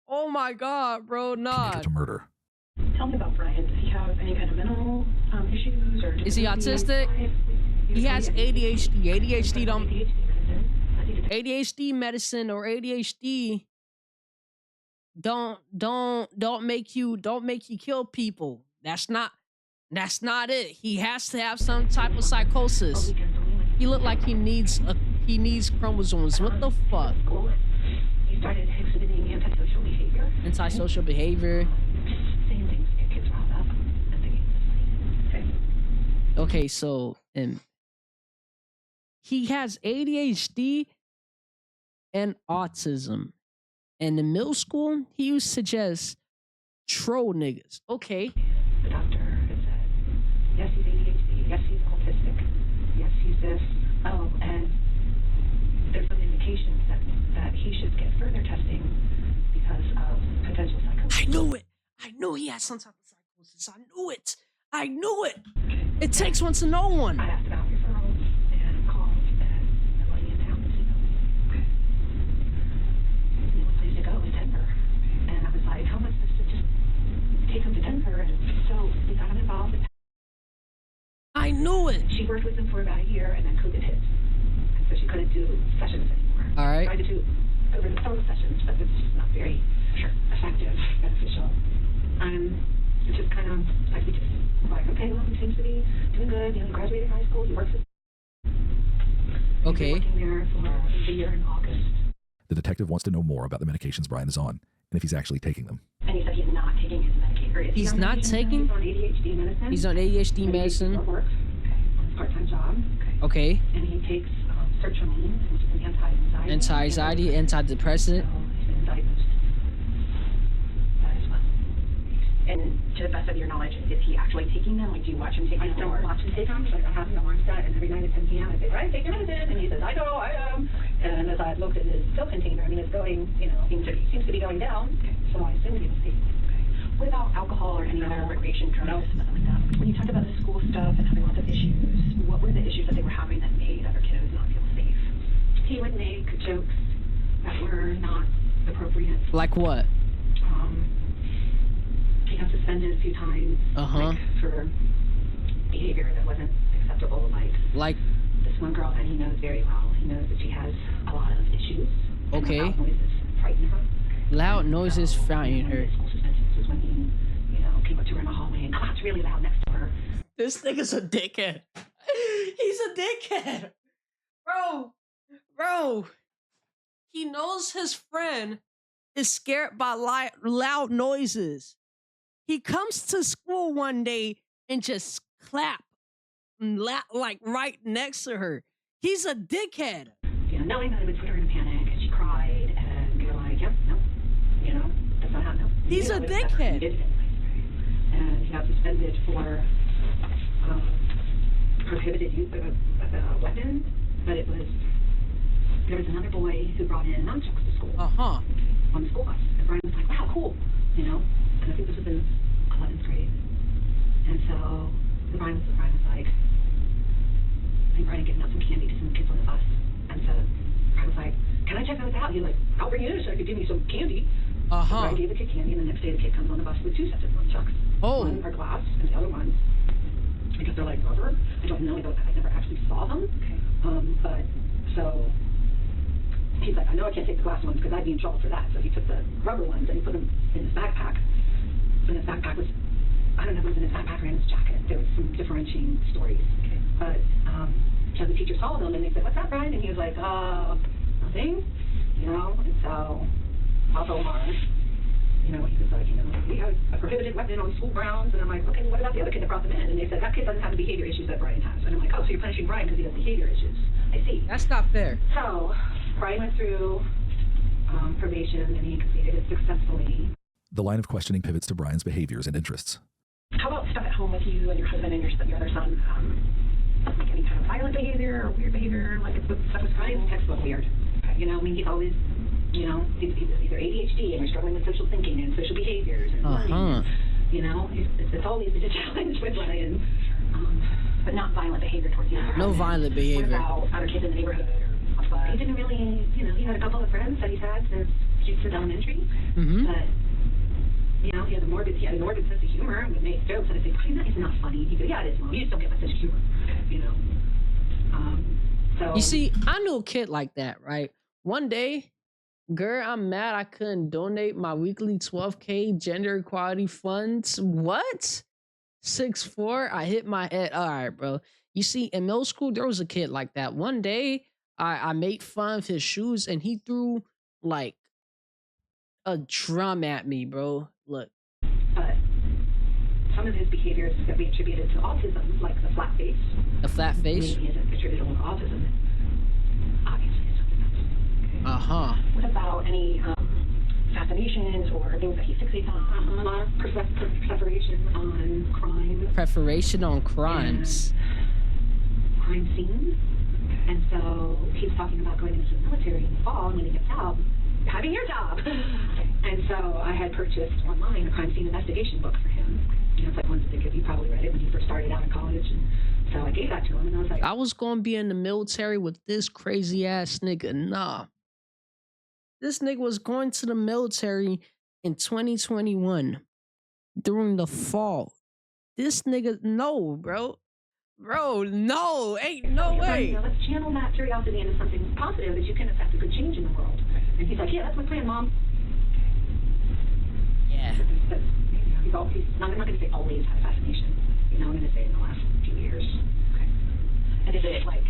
S1: Oh my god, bro. Nah.
S5: To murder.
S13: Tell me about Brian. Does he have any kind of mental issues? Or
S1: Is he autistic? He has ADHD. ADHD medicine or ADHD don't make you kill people. That's not it. He has to have some type of psychosis. He look like he needs chromosomes. What the fuck?
S13: He started exhibiting antisocial
S1: Antisocial behavior.
S13: Same things get kids riled up and thinking it's funny.
S1: Okay, so he has ADHD and autism. And in middle school, he used to just troll niggas. Okay.
S13: The doctor has said, yes, he's ADHD, yes, he's autistic, yes, he's this. Oh, and there's some indications that he should get further testing because of potential psychosis.
S1: I knew it. I knew he had some type of psychosis. I knew it. I knew it. It takes one to know one.
S13: I asked about referrals and calls and nobody in town to see them. Okay. The only place to go is Denver. And I was like, how much does it just take him to Denver? And so we got him involved.
S1: I knew it.
S13: She worked with him for about a year and then COVID hit. And so she couldn't do sessions anymore.
S1: All right.
S13: Tried to do over the phone sessions, but it's just not very effective, beneficial. It's just kind of like we just like, okay, well, he seems to be doing good. You know, he graduated high school. He works at
S1: okay.
S13: He's been working there for the year in August.
S5: The detective wants to know more about the medications Brian is on and if he's actually taking them.
S13: And he said he's not taking his medication.
S1: He's not taking?
S13: He's on ADHD medicine.
S1: He's on ADHD medicine.
S13: He works, on his part-time job.
S1: Okay.
S13: And he takes sertraline, which is an anti-anxiety.
S1: Anti-anxiety, antidepressant.
S13: So he's been diagnosed that as well. And to the best of your knowledge, is he actually taking them? Like, do you watch him take them? I don't watch him take them, but I have him on set, and every night at 10 p.m. I say, Brian, take your medicine. And he says, I know, I am. And as I looked at his pill container, I mean, it's going, you know, seems to be going down. So I assumed he was taking it. What about alcohol or any other recreation drugs? No. Nothing like that. When you talked about the school stuff and having lots of issues, what were the issues that they were having that made other kiddos not feel safe? He would make jokes that were not appropriate.
S1: Like what?
S13: He got suspended a few times. Like, for behavior that wasn't acceptable. Like this one girl that he knows very well. He knows that she has a lot of issues.
S1: Okay.
S13: Loud noises frighten her.
S1: Loud noises frighten her.
S13: School suspensions was when he, you know, came up to her in the hallway and clapped really loud next to her.
S1: This nigga's a dickhead. He's a dickhead. Bro. He knows his friend is scared by loud noises. He comes to school one day and just clap like right next to her. He's a dickhead.
S13: You know, knowing that it would put her in a panic, and she cried, and you're like, yep, no, you know, that's not happening.
S1: He's a dickhead.
S13: And he got suspended for prohibited use of a weapon, but there was another boy who brought in nunchucks to school. On the school bus. And Brian was like, wow, cool, you know, and I think this was in 11th grade. And so Brian was like, I think Brian had given out some candy to some kids on the bus. And so Brian was like, can I check those out? He was like, I'll bring you in so I could give me some candy. So Brian gave the kid candy, and the next day the kid comes on the bus with 2 sets of nunchucks. One are glass, and the other ones, because they're like rubber. I don't know, I never actually saw them. But so he's like, I know I can't take the glass ones because I'd be in trouble for that. So he took the rubber ones and he put them in his backpack. And his backpack was, I don't know if it was in his backpack or in his jacket. There was some differentiating stories. But so the teacher saw them and they said, what's that, Brian? And he was like, nothing, you know. And so also Omar, you know, he was like, you know, we have a prohibited weapon on school grounds. And I'm like, okay, what about the other kid that brought them in? And they said, that kid doesn't have the behavior issues that Brian has. And I'm like, oh, so you're punishing Brian because he has behavior issues. I see.
S1: That's not fair.
S13: So Brian went through probation and he completed it successfully.
S5: The line of questioning pivots to Brian's behaviors and interests.
S13: How about stuff at home with you and your husband and your other son? Like any kind of violent behavior or weird behavior? Like the stuff with Brian's textbook weird. You know, I mean, he's always, you know, he's either ADHD and we're struggling with social thinking and social behaviors and learning. You know, it's always been a challenge with Brian. But not violent behavior towards you.
S1: No violent behavior.
S13: What about other kids in the neighborhood? He didn't really, you know, he had a couple of friends that he's had since elementary. But, you know, he had a morbid sense of humor and would make jokes. And I say, Brian, that is not funny. He goes, yeah, it is, Mom. You just don't get my sense of humor. You know? So.
S1: You see, I knew a kid like that, right? One day, girl, I'm mad I couldn't donate my weekly 12K gender equality funds. What? 6'4", I hit my head. All right, bro. You see, in middle school, there was a kid like that. One day, I made fun of his shoes, and he threw, like, a drum at me, bro. Look.
S13: But some of his behaviors that we attributed to autism, like the flat face.
S1: The flat face?
S13: Maybe isn't attributable to autism. Obviously, it's something else.
S1: Uh-huh.
S13: What about any fascinations or things that he fixates on? A lot of preparation on crime.
S1: Preparation on crimes.
S13: Crime scene. And so he's talking about going into the military in the fall, and when he gets out, having your job. And so I had purchased online a crime scene investigation book for him. You know, it's like ones that you probably read it when he first started out in college. And so I gave that to him, and I was like,
S1: I was going to be in the military with this crazy ass nigga. Nah. This nigga was going to the military in 2021 during the fall. This nigga, no, bro. Bro, no, ain't no way.
S13: You know, let's channel that curiosity into something positive that you can affect a good change in the world. And he's like, yeah, that's my plan, Mom.
S1: Yeah.
S13: I'm not going to say always had a fascination. You know, I'm going to say in the last few years. Okay. And is it like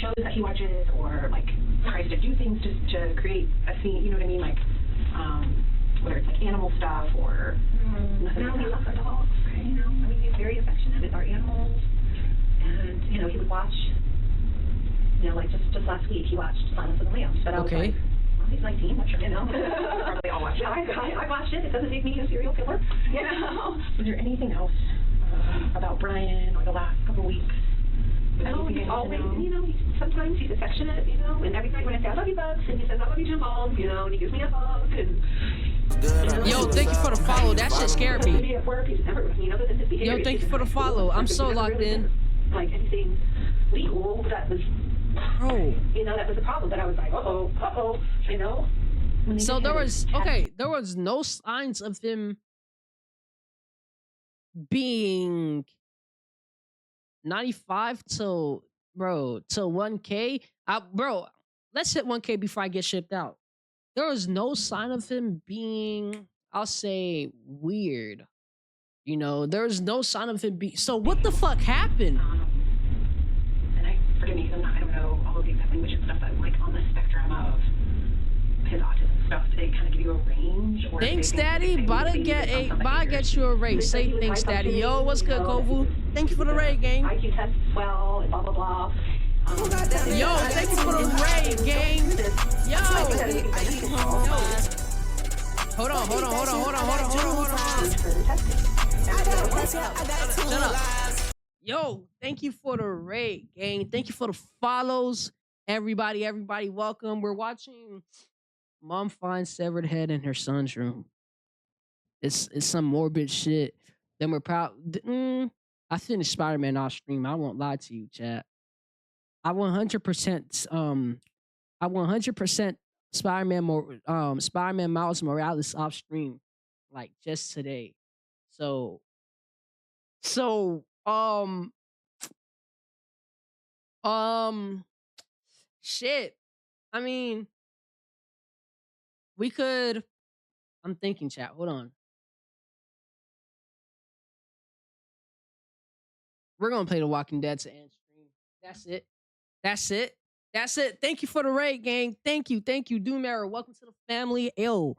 S13: shows that he watches, or like tries to do things to create a scene? You know what I mean? Like, whether it's like animal stuff or nothing. No, he loves our dogs. Okay, you know, I mean, he's very affectionate with our animals. And, you know, he would watch, you know, like just last week, he watched Silence of the Lambs. But I was like, well, he's 19, what should you know? Probably all watch it. I watched it. It doesn't make me a serial killer. You know? Was there anything else about Brian or the last couple of weeks? No, he's always, you know, sometimes he's affectionate, you know, and every time when I say, I love you, Bugs, and he says, I love you too, Mom, you know, and he gives me a hug, and...
S1: Yo, thank you for the follow. That shit scared me. Yo, thank you for the follow. I'm so locked in.
S13: Like anything legal that was, you know, that was a problem. But I was like, you know.
S1: So there was no signs of him being 95 till 1K. Bro, let's hit 1K before I get shipped out. There was no sign of him being, I'll say, weird. You know, there's no sign of him being. So what the fuck happened?
S13: And forgive me, because I don't know all of the exact language and stuff, but like on the spectrum of his autism stuff, do they kind of give you a range? Or
S1: thanks, Daddy. About to get you a raise. Say thanks, Daddy. Yo, what's good, Kovu? Thank you for the raid, gang.
S13: IQ test well, and blah blah blah.
S1: Yo, thank you for the raid, gang. Yo. Hold on. Shut up. Yo, thank you for the raid, gang. Thank you for the follows. Everybody, welcome. We're watching Mom finds severed head in her son's room. It's some morbid shit. Then we're proud. I finished Spider-Man off stream. I won't lie to you, chat. I 100% Spider-Man Miles Morales off stream, like just today. So shit. I mean, we could. I'm thinking, chat. Hold on. We're gonna play The Walking Dead to end stream. That's it. Thank you for the raid, gang. Thank you. Doom Arrow, welcome to the family. Yo,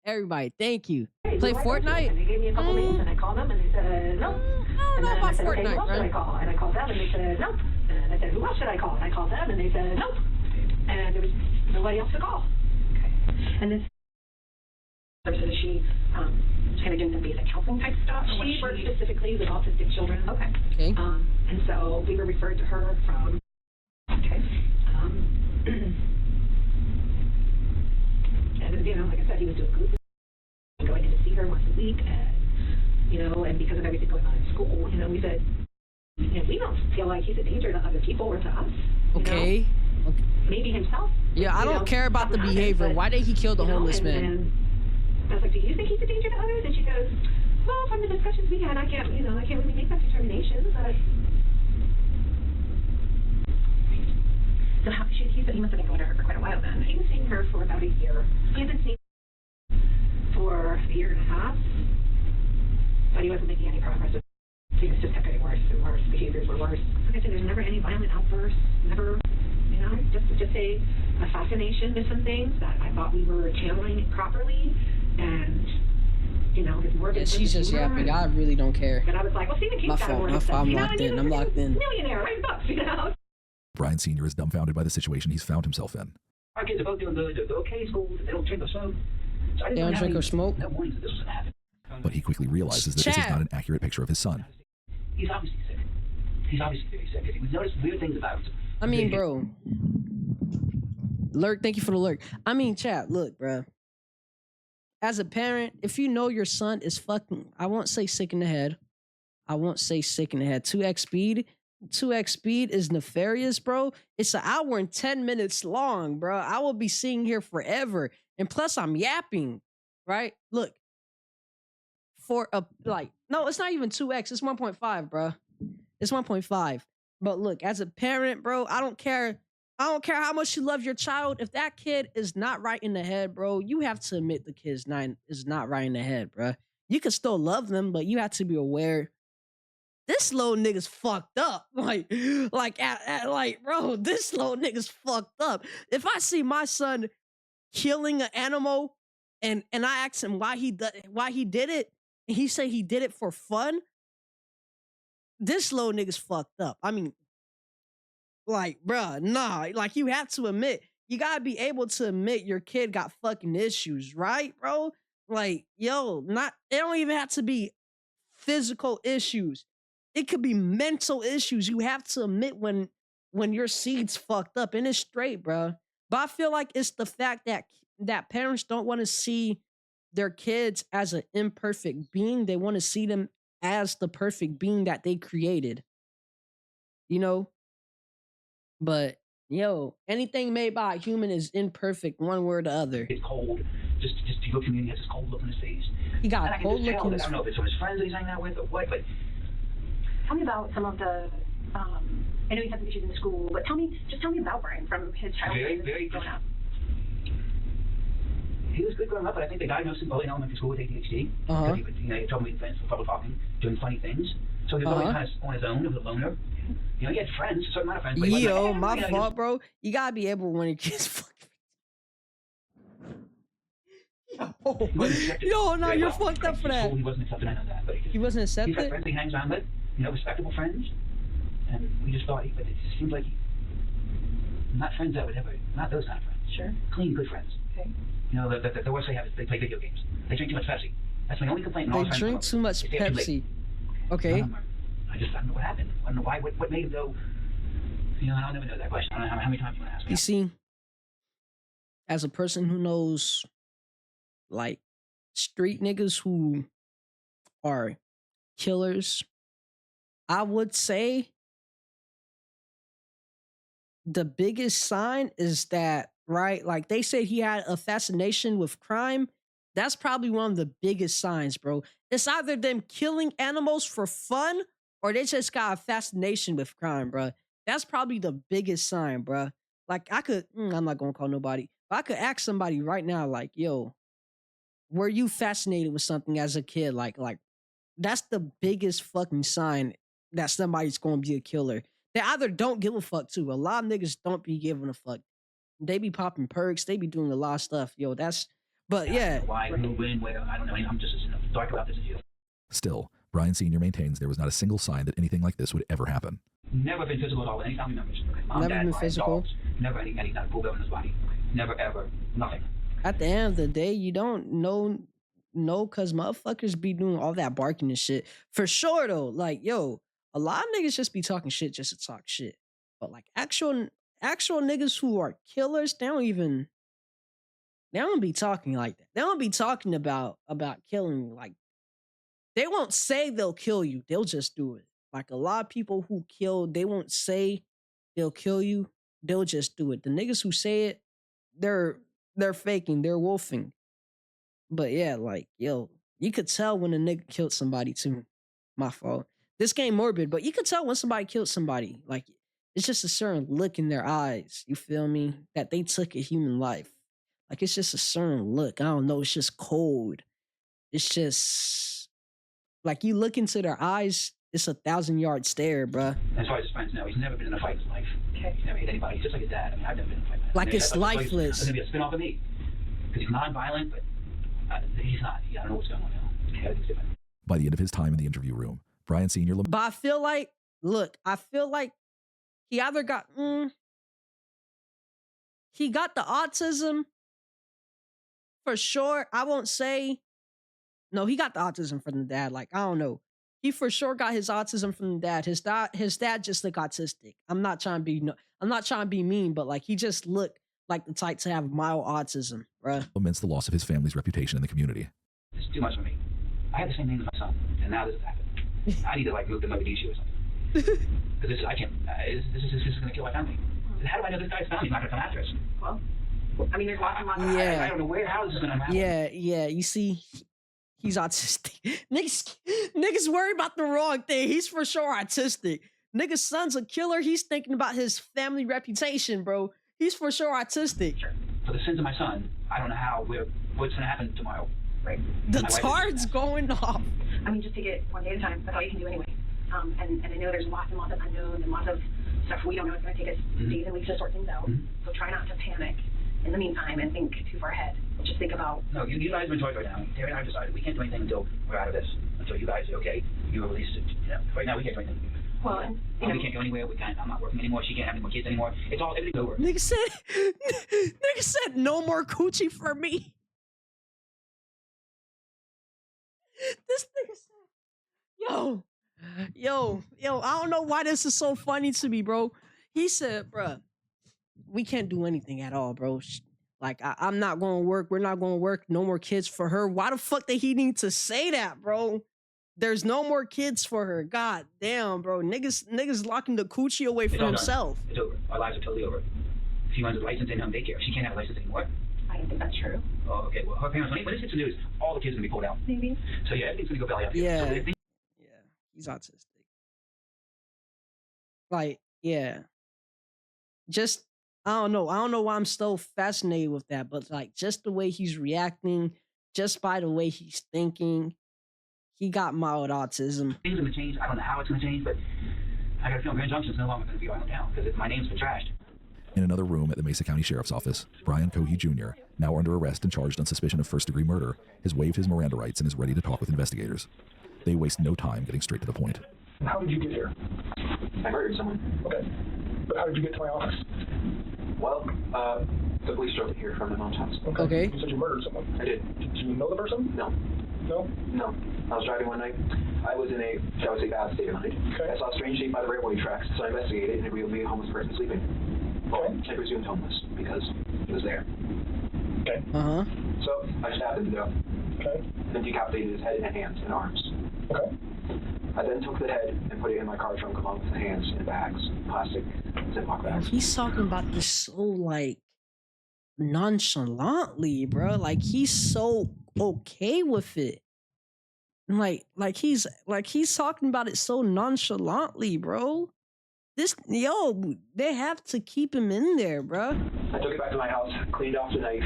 S1: everybody, thank you. Play Fortnite?
S13: And they gave me a couple names, and I called them, and they said no.
S1: I don't know about Fortnite,
S13: okay, who else should I call? And I called them, and they said nope. And I said, who else should I call? And I called them, and they said nope. And there was nobody else to call. Okay. And this person, she kind of doing some basic counseling type stuff. She works specifically with autistic children. Okay. And so we were referred to her from. Okay. And you know, like I said, he was doing good. Going in to see her once a week, and you know, and because of everything going on in school, you know, we said, you know, we don't feel like he's a danger to other people or to us. Okay. Maybe himself.
S1: Yeah, I don't care about the behavior. Why did he kill the homeless man?
S13: And I was like, do you think he's a danger to others? And she goes, well, from the discussions we had, I can't really make that determination, but. So he said he must have been going to her for quite a while then. He was seeing her for about a year. He had been seeing her for a year and a half, but he wasn't making any progress. Things just kept getting worse and worse. Behaviors were worse. Like I said, there's never any violent outbursts. Never, you know, just a fascination with some things that I thought we were channeling properly. And, you know, his work
S1: Yeah,
S13: is
S1: she's just yapping. I really don't care.
S13: And I was like, well, Stephen King's got a warning stuff,
S1: I'm
S13: you know,
S1: locked
S13: and
S1: in.
S13: he's
S1: I'm locked in.
S13: millionaire, writing books, you know.
S5: Brian Sr. is dumbfounded by the situation he's found himself in.
S12: Our kids are both doing good. They're okay in school. They don't drink or smoke. So I
S1: They
S12: didn't
S1: don't drink or smoke?
S12: No warnings that this was going to happen.
S5: But he quickly realizes that this is not an accurate picture of his son.
S12: He's obviously sick. He's obviously very sick. We've noticed weird things about him.
S1: I mean, bro. Lurk, thank you for the lurk. I mean, chat, look, bro. As a parent, if you know your son is fucking, I won't say sick in the head. I won't say sick in the head. 2x speed. 2x speed is nefarious, bro. It's an hour and 10 minutes long, bro. I will be sitting here forever. And plus, I'm yapping, right? Look. For a, like, no, it's not even 2x. It's 1.5, bro. It's 1.5. But look, as a parent, bro, I don't care how much you love your child. If that kid is not right in the head, bro, you have to admit the kid is not right in the head, bro. You can still love them, but you have to be aware. This little nigga's fucked up. Like, bro, this little nigga's fucked up. If I see my son killing an animal and I ask him why he did it, and he say he did it for fun, this little nigga's fucked up. I mean, like, bruh, nah. Like, you have to admit, you gotta be able to admit your kid got fucking issues, right, bro? Like, yo, it don't even have to be physical issues. It could be mental issues. You have to admit when your seed's fucked up, and it's straight, bro. But I feel like it's the fact that parents don't want to see their kids as an imperfect being. They want to see them as the perfect being that they created. You know? But, yo, anything made by a human is imperfect, one way or the other.
S12: It's cold. Just he looks at me and he has this cold look on his face.
S1: He got a cold look on his face.
S12: I don't know if it's from his friends that he's hanging out with or what, but...
S13: Tell me about some of the, I know he's had some issues in school, but tell me about Brian from his childhood.
S12: Very growing up. He was good growing up, but I think they diagnosed him early in elementary school with ADHD. Because he would, he had trouble meeting friends, trouble talking, doing funny things. So he was always kind of on his own. He was a loner. You know, he had friends, a certain amount of friends. But
S1: yo, my fault, bro. You gotta be able when your kids fucking. Yo, no, you're fucked up for that.
S12: He wasn't accepted, I know that. But
S1: he wasn't accepted?
S12: He's got friends he hangs around with, you know, respectable friends. And we just thought, but it just seems like not friends that would ever, not those kind of friends.
S13: Sure.
S12: Clean, good friends.
S13: Okay.
S12: You know, the worst they have is they play video games. They drink too much Pepsi. That's my only complaint.
S1: They drink too much Pepsi. Okay.
S12: I don't know what happened. I don't know why. What made him go? You know, I'll never know that question. I don't know how many times you want to ask me.
S1: You see, as a person who knows, like, street niggas who are killers, I would say the biggest sign is that, right? Like, they said he had a fascination with crime. That's probably one of the biggest signs, bro. It's either them killing animals for fun or they just got a fascination with crime, bro. That's probably the biggest sign, bro. Like, I could, I'm not going to call nobody, but I could ask somebody right now, like, yo, were you fascinated with something as a kid? Like, that's the biggest fucking sign that somebody's going to be a killer. They either don't give a fuck, too. A lot of niggas don't be giving a fuck. They be popping perks. They be doing a lot of stuff. Yo, that's, but yeah.
S12: Why, who, when, where, I don't know. I'm just as dark about this as you.
S5: Still, Brian Sr. maintains there was not a single sign that anything like this would ever happen.
S12: Never been physical at all with any family members. Mom,
S1: Never
S12: dad,
S1: been physical?
S12: Dogs. Never any not pulled over in his body. Never, ever, nothing.
S1: At the end of the day, you don't know because motherfuckers be doing all that barking and shit. For sure, though, like, yo, a lot of niggas just be talking shit just to talk shit. But, like, actual niggas who are killers, they don't be talking like that. They don't be talking about killing. Like, they won't say they'll kill you. They'll just do it. Like, a lot of people who kill, they won't say they'll kill you. They'll just do it. The niggas who say it, they're faking. They're wolfing. But yeah, like, yo, you could tell when a nigga killed somebody too. My fault. This game morbid, but you could tell when somebody killed somebody. Like, it's just a certain look in their eyes. You feel me? That they took a human life. Like, it's just a certain look. I don't know. It's just cold. It's just like you look into their eyes. It's 1,000-yard stare, bruh.
S12: As far as his friends know, he's never been in a fight in his life. Okay. He's never hit anybody. He's just like his dad. I mean, I've never been in a fight.
S1: Like, it's lifeless.
S12: It's going to be a spin-off of me. Because he's non-violent, but He's not. I don't know what's going on now. Everything's different.
S5: By the end of his time in the interview room, Brian Sr.
S1: But I feel like, look, he either got, he got the autism for sure. I won't say, no, he got the autism from the dad. Like, I don't know. He for sure got his autism from the dad. His dad just looked autistic. I'm not trying to be mean, but like, he just looked like the type to have mild autism, bruh.
S5: Laments the loss of his family's reputation in the community.
S12: It's too much for me. I had the same name as my son, and now this has happened. I need to like move to Mogadishu or something. Because I can't. This is going to kill my family. How do I know this guy's family's not going to come after us?
S13: Well, I mean, there's lots and lots of...
S1: Yeah.
S12: I don't know how this is going to happen.
S1: Yeah. You see, he's autistic. Niggas worry about the wrong thing. He's for sure autistic. Nigga's son's a killer. He's thinking about his family reputation, bro. He's for sure autistic.
S12: Sure. For the sins of my son, I don't know what's going to happen tomorrow. Right.
S1: The tard's going off.
S13: I mean, just take it one day at a time. That's all you can do anyway. And I know there's lots and lots of unknowns and lots of stuff we don't know. It's going to take us days and weeks to sort things out. So try not to panic in the meantime and think too far ahead. Just think about...
S12: No, you guys are in charge right now. Terry and I have decided we can't do anything until we're out of this. Until you guys are okay. You release it. Right now we can't do anything.
S13: Well, and,
S12: we can't go anywhere. I'm not working anymore. She can't have any more kids anymore. Everything's over.
S1: Nigga said no more coochie for me. This nigga said, yo, I don't know why this is so funny to me, bro. He said, bruh, we can't do anything at all, bro. Like, I'm not going to work. We're not going to work. No more kids for her. Why the fuck did he need to say that, bro? There's no more kids for her. God damn, bro. Niggas locking the coochie away from himself.
S12: It's over. Our lives are totally over. She wants a license in daycare. She can't have a license anymore.
S13: I don't think that's true.
S12: Oh, okay. Well, her parents, when this hits the news, all the kids are going to be pulled out.
S13: Maybe.
S12: So, yeah, everything's going to go belly up.
S1: Yeah.
S12: So
S1: He's autistic. Like, yeah. Just, I don't know why I'm so fascinated with that, but like, just the way he's reacting, just by the way he's thinking, he got mild autism.
S12: Things are going to change. I don't know how it's going to change, but I got a feeling Grand Junction's no longer going to be around town because my name's been trashed.
S5: In another room at the Mesa County Sheriff's Office, Brian Cohey Jr., now under arrest and charged on suspicion of first-degree murder, has waived his Miranda rights and is ready to talk with investigators. They waste no time getting straight to the point.
S15: How did you get here?
S10: I murdered someone.
S15: Okay. But how did you get to my office?
S10: Well, the police drove it here from my mom's house.
S1: Okay.
S15: You said you murdered someone.
S10: I did.
S15: Did you know the person?
S10: No.
S15: No?
S10: No. I was driving one night. I was in a, shall we say, bad state of mind.
S15: Okay.
S10: I saw a strange shape by the railway tracks, so I investigated, and it revealed me a homeless person sleeping. Well, I presumed homeless, because he was there.
S15: Okay.
S1: Uh-huh.
S10: So, I stabbed him to death.
S15: Okay.
S10: Then decapitated his head and hands and arms.
S15: Okay.
S10: I then took the head and put it in my car trunk along with the hands in bags, plastic Ziploc bags.
S1: He's talking about this so, like, nonchalantly, bro. Like, he's so okay with it. Like he's talking about it so nonchalantly, bro. They have to keep him in there, bro.
S10: I took it back to my house, cleaned off the knife,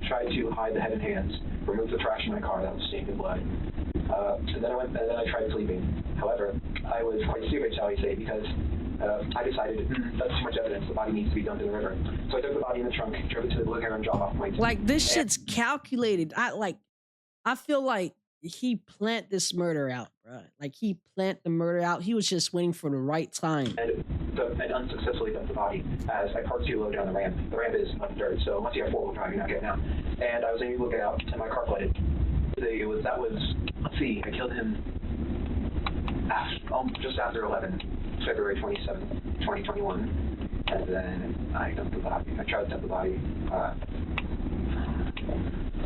S10: tried to hide the head and hands, removed the trash in my car that was stained in blood. And then I tried sleeping. However, I was quite stupid, shall we say, because I decided that's too much evidence. The body needs to be dumped in the river. So I took the body in the trunk, drove it to the Blue Heron drop-off point.
S1: Like, this shit's calculated. I feel like he planned this murder out, bro. Like, he planned the murder out. He was just waiting for the right time.
S10: And unsuccessfully dumped the body as I parked too low down the ramp. The ramp is on dirt, so once you have four-wheel drive, you're not getting out. And I was able to get out, and my car flooded. Let's see, I killed him just after 11, February 27th, 2021. And then I dumped the body. I tried to dump the body.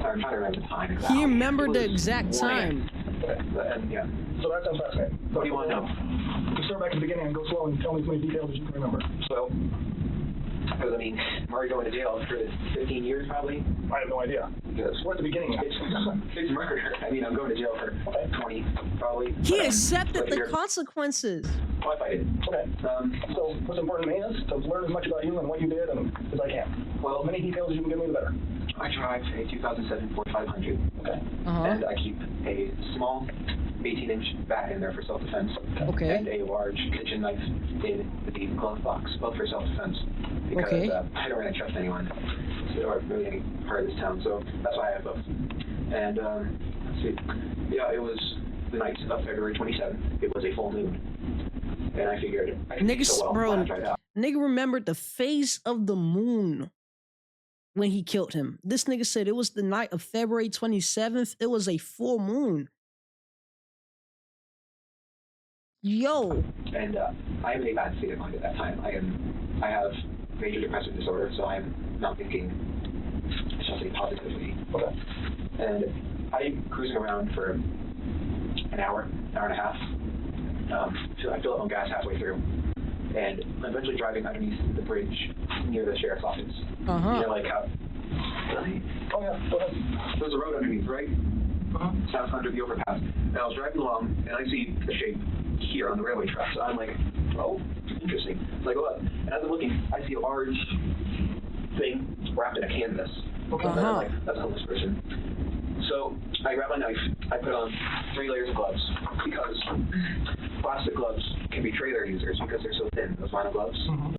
S10: I'm trying to remember the time exactly.
S1: He remembered the exact time.
S10: Yeah.
S15: So that sounds fascinating.
S10: What do you want to know?
S15: You start back at the beginning and go slow and tell me as many details as you can remember.
S10: So, because I mean, Murray going to jail for 15 years probably.
S15: I have no idea.
S10: Yes.
S15: We're at the beginning.
S10: It's murder. I mean, I'm going to jail for 20 probably.
S1: He accepted the consequences.
S10: Oh, I fight it.
S15: Okay. So what's important to me is to learn as much about you and what you did as I can.
S10: Well,
S15: as many details as you can give me, the better.
S10: I drive a 2007 Ford 500. Okay. And I keep a small 18-inch bat in there for self-defense.
S1: Okay.
S10: And a large kitchen knife in the glove box, both for self-defense. Because I don't really trust anyone or really any part of this town, so that's why I have both.
S15: And let's see. Yeah, it was the night of February 27th. It was a full moon. And I figured I could do so well.
S1: Bro,
S15: Why not try it out?
S1: nigga remembered the phase of the moon when he killed him. This nigga said it was the night of February 27th. It was a full moon. Yo.
S15: And I am in a bad state of mind at that time. I have major depressive disorder, so I'm not thinking, shall I say, positively. Okay. And I'm cruising around for an hour and a half. I fill up on gas halfway through. And I'm eventually driving underneath the bridge near the sheriff's office.
S1: Uh-huh.
S15: You know, like how... Really? Oh, yeah. Go ahead. There's a road underneath, right? Uh-huh. South under the overpass. And I was driving along, and I see a shape here on the railway track. So I'm like, oh, interesting. So I go up, and as I'm looking, I see a large thing wrapped in a canvas. Okay. And I'm like, that's a homeless person. So I grab my knife, I put on 3 layers of gloves, because plastic gloves can betray their users because they're so thin, those vinyl gloves. Mm-hmm.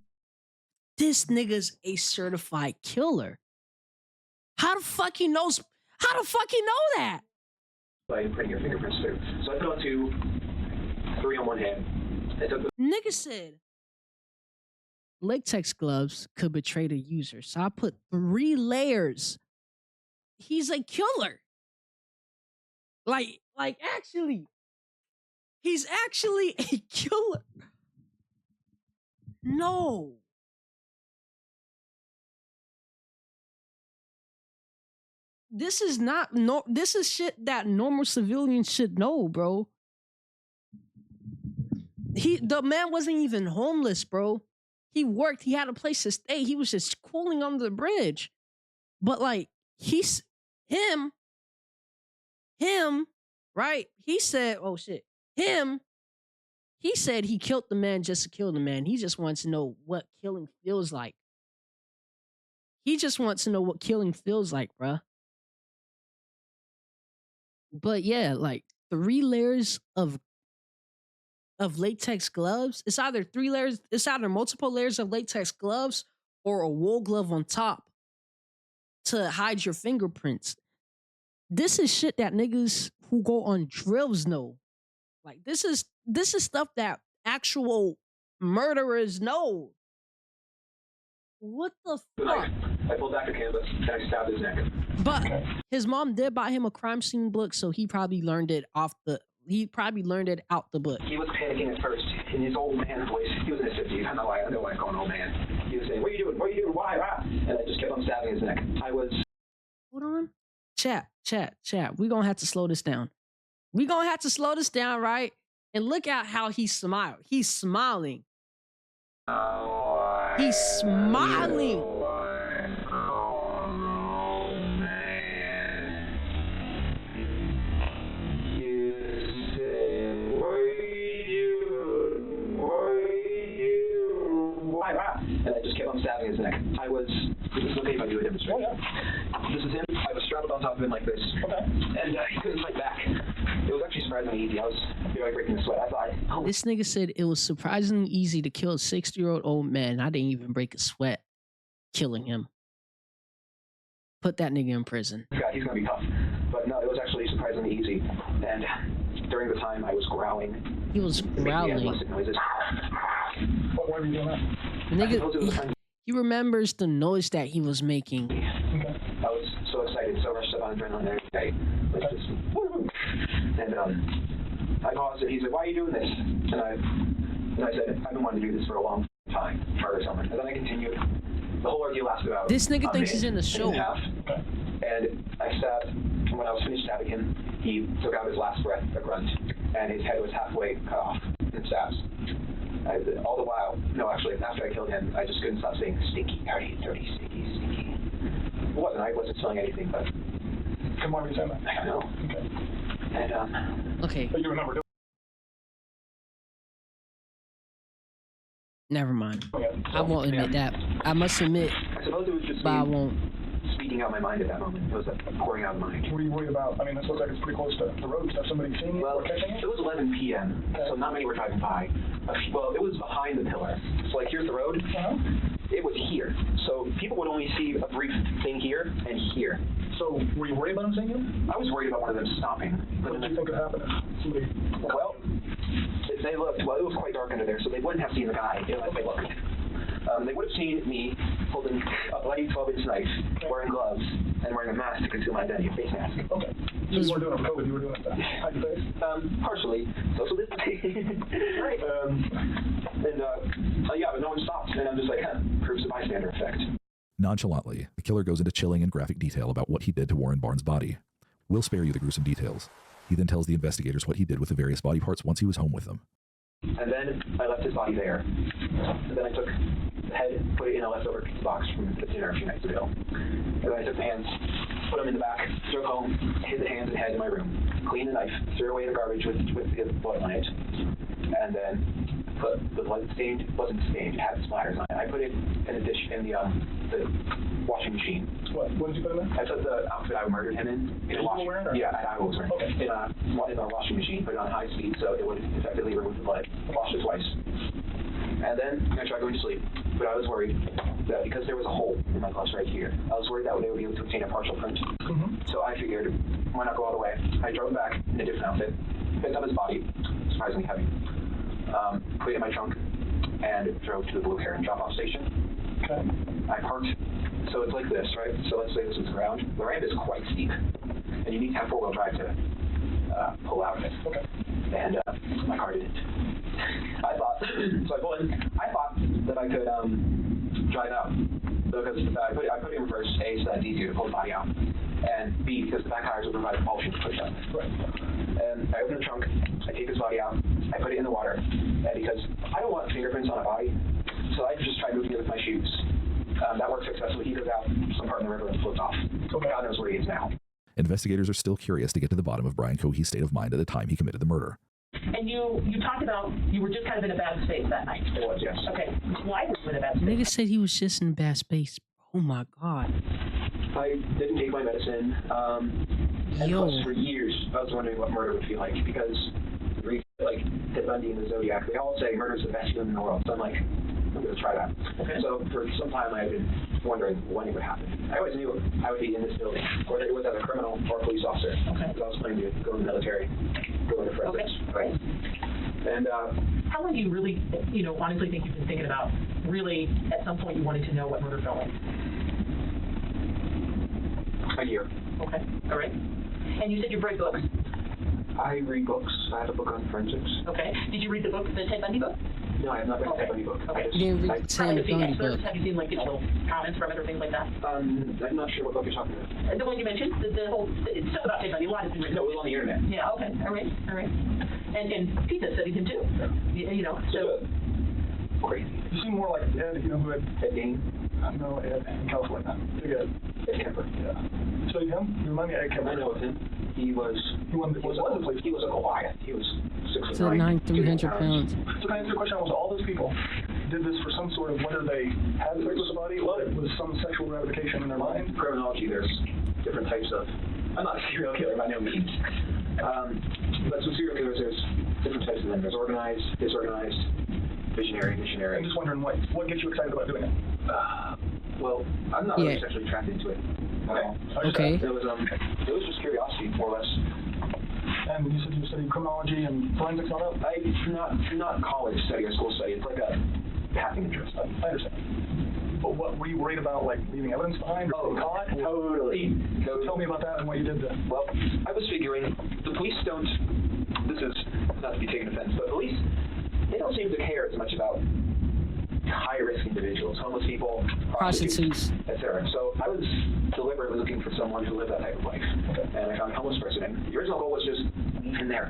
S1: This nigga's a certified killer. How the fuck he knows? How the fuck he know that?
S15: By putting your fingerprints through. So I put on 2, 3 on one hand. I took the
S1: Nigga said latex gloves could betray the user. So I put 3 layers. He's a killer. Like actually. He's actually a killer. No. This is not this is shit that normal civilians should know, bro. The man wasn't even homeless, bro. He worked, he had a place to stay. He was just cooling under the bridge. But like him, right? He said, oh shit. He said he killed the man just to kill the man. He just wants to know what killing feels like. He just wants to know what killing feels like, bruh. But yeah, like 3 layers of latex gloves. It's either 3 layers, it's either multiple layers of latex gloves or a wool glove on top to hide your fingerprints. This is shit that niggas who go on drills know. Like this is stuff that actual murderers know. What the fuck?
S15: I pulled back the canvas and I stabbed his neck.
S1: But his mom did buy him a crime scene book, so he probably learned it out the book.
S15: He was panicking at first in his old man voice. He was in his 50s. I know why I call him old man. He was saying, "What are you doing? What are you doing? Why?" And I just kept on stabbing his neck.
S1: Hold on. Chat. We're gonna have to slow this down. Right? And look at how he smiled. He's smiling. He's smiling.
S15: And I just kept on stabbing his neck. This is okay if I do a demonstration. This is him. I was strapped on top of him like this. Okay. And he couldn't fight back. It was actually surprisingly easy. I was breaking the sweat. I thought, oh.
S1: This nigga said it was surprisingly easy to kill a 60-year-old old man. I didn't even break a sweat killing him. Put that nigga in prison.
S15: God, he's gonna be tough. But no, it was actually surprisingly easy. And during the time I was growling.
S1: He was growling.
S15: Noises. Why were you doing that?
S1: Nigga, he remembers the noise that he was making.
S15: I was so excited, so rushed up on adrenaline every day. And I paused and he said, "Why are you doing this?" And I said, "I've been wanting to do this for a long time, or something." And then I continued. The whole ordeal lasted about
S1: this nigga thinks he's in the show.
S15: And I stabbed, when I was finished stabbing him, he took out his last breath, a grunt, and his head was halfway cut off in stabs. All the while, no, actually, after I killed him, I just couldn't stop saying, "Stinky, dirty, stinky, stinky." I wasn't smelling anything, but...
S16: Come on, saying that.
S15: I don't know. Okay. And,
S1: okay.
S16: But you remember...
S1: Never mind. I won't admit that. I must admit,
S15: I suppose it was just
S1: but I won't.
S15: Speaking out my mind at that moment. It was pouring out of mind.
S16: What are you worried about? I mean, this looks like it's pretty close to the road. Have somebody seen you or catching you?
S15: It was 11 p.m., so not many were driving by. Well, it was behind the pillar. So, like, here's the road. It was here. So people would only see a brief thing here and here.
S16: So, were you worried about them seeing you?
S15: I was worried about one of them stopping.
S16: What did you think would happen if somebody...
S15: Well, if they looked, well, it was quite dark under there, so they wouldn't have seen the guy unless they looked. They would have seen me holding a bloody 12-inch knife, wearing gloves, and wearing a mask to conceal my identity, a face mask.
S16: Okay. So you weren't doing it for COVID, you were doing it to hide your face?
S15: Partially. Social distancing. Right. Yeah, but no one stopped, and I'm just like, proves the bystander effect.
S5: Nonchalantly, the killer goes into chilling and graphic detail about what he did to Warren Barnes' body. We'll spare you the gruesome details. He then tells the investigators what he did with the various body parts once he was home with them.
S15: And then I left his body there. And then I took the head, put it in a leftover pizza box from the dinner a few nights ago. And then I took the hands, put them in the back, drove home, hid the hands and head in my room, cleaned the knife, threw away the garbage with the blood on it, and then put the blood-stained, wasn't stained, it had splatters on it. I put it in a dish in the washing machine.
S16: What did you put in there?
S15: I put the outfit I murdered him in a washing machine. Yeah, I was wearing. Okay. In a washing machine, put it on high speed so it would effectively remove the blood. Washed it twice. And then I tried going to sleep, but I was worried that because there was a hole in my gloves right here, I was worried that they would be able to obtain a partial print. So I figured, why not go all the way? I drove back in a different outfit, picked up his body, surprisingly heavy, put it in my trunk, and drove to the Blue Heron drop-off station. Okay. I parked, so it's like this, right? So let's say this is the ground. The ramp is quite steep, and you need to have four-wheel drive to pull out of it. Okay. And my car didn't. I thought that I could drive out because I put it in reverse, A, so that's easier to pull the body out, and B, because the back tires will provide propulsion to push up. Right. And I open the trunk, I take his body out, I put it in the water, and because I don't want fingerprints on a body, so I just tried moving it with my shoes. That worked successfully. He goes out some part in the river and floats off. So God knows where he is now.
S5: Investigators are still curious to get to the bottom of Brian Cohee's state of mind at the time he committed the murder.
S13: And you talked about you were just kind of in a bad space that night.
S15: It was, yes.
S13: Okay. Why were you in a bad space?
S1: Nigga said he was just in a bad space. Oh my God.
S15: I didn't take my medicine. And plus for years, I was wondering what murder would feel like because, like Ted Bundy and the Zodiac, they all say murder is the best feeling in the world. So I'm like, I'm going to try that. Okay. So for some time, I've been wondering when it would happen. I always knew I would be in this building, whether it was as a criminal or a police officer. Okay. Because I was planning to go in the military, go into forensics. Okay. Right. And
S13: how long do you really, honestly think you've been thinking about? Really, at some point, you wanted to know what murder felt like?
S15: A year.
S13: Okay. All right. And you said you read books.
S15: I read books. I have a book on forensics.
S13: Okay.Id you read the book, the Ted Bundy book?
S15: No, I have not read the Ted Bundy book.
S13: Okay.
S1: You didn't read the Ted Bundy book.
S13: Have you seen little comments from it or things like that?
S15: I'm not sure what book you're talking about.
S13: The one you mentioned, the whole it's stuff about Ted Bundy. A lot has been written.
S15: No, it was on the internet.
S13: Yeah. Okay. All right. And Pizza studied him too. Yeah. So.
S15: Crazy.
S16: You seem more like Ed, who had
S15: Ed Gein.
S16: No, Ed in California. Big Ed.
S15: Ed Kemper.
S16: Yeah. So him? You remind me of Ed Kemper.
S15: I know of him. He was a Goliath. He was
S1: 6'9", 300 pounds.
S16: So can I answer your question? Was all those people did this for some sort of, whether they had sex with the body or it was some sexual gratification in their mind?
S15: In criminology, there's different types of. I'm not a serial killer by no means. But some serial killers, there's different types of them. There's organized, disorganized, visionary, missionary.
S16: I'm just wondering what gets you excited about doing it?
S15: Well, I'm not really sexually attracted to it.
S1: Okay.
S15: It was just curiosity, more or less.
S16: And you said you studied criminology and forensics and all that?
S15: Not college study or school study. It's like a passing interest.
S16: I understand. But what were you worried about, like leaving evidence behind or being caught?
S15: Totally.
S16: So tell me about that and what you did then.
S15: Well, I was figuring the police don't. This is not to be taken offense, but police they don't seem to care as much about high-risk individuals, homeless people, prostitutes, etc. So I was deliberately looking for someone who lived that type of life, and I found a homeless person. And the original goal was just in there,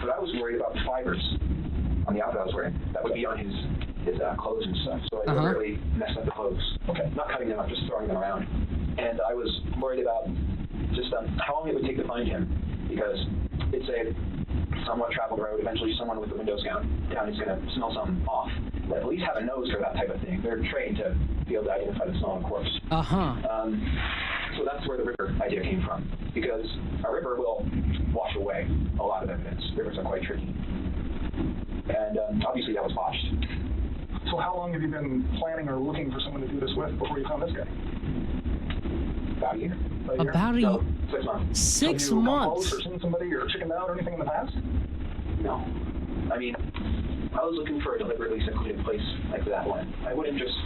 S15: but I was worried about the fibers on the outfit I was wearing that would be on his clothes and stuff. So I deliberately messed up the clothes, not cutting them up, just throwing them around. And I was worried about just how long it would take to find him, because it's a somewhat traveled road. Eventually, someone with the windows down is going to smell something off. The police have a nose for that type of thing. They're trained to be able to identify the smell of a corpse. So that's where the river idea came from, because a river will wash away a lot of evidence. Rivers are quite tricky. And obviously that was botched.
S16: So how long have you been planning or looking for someone to do this with before you found this guy?
S15: About a year.
S16: year?
S1: About a
S15: No, 6 months.
S1: 6
S16: Have you come
S1: months.
S16: close or seen somebody or chickened out or anything in the past?
S15: No. I mean, I was looking for a deliberately secluded place like that one. I wouldn't just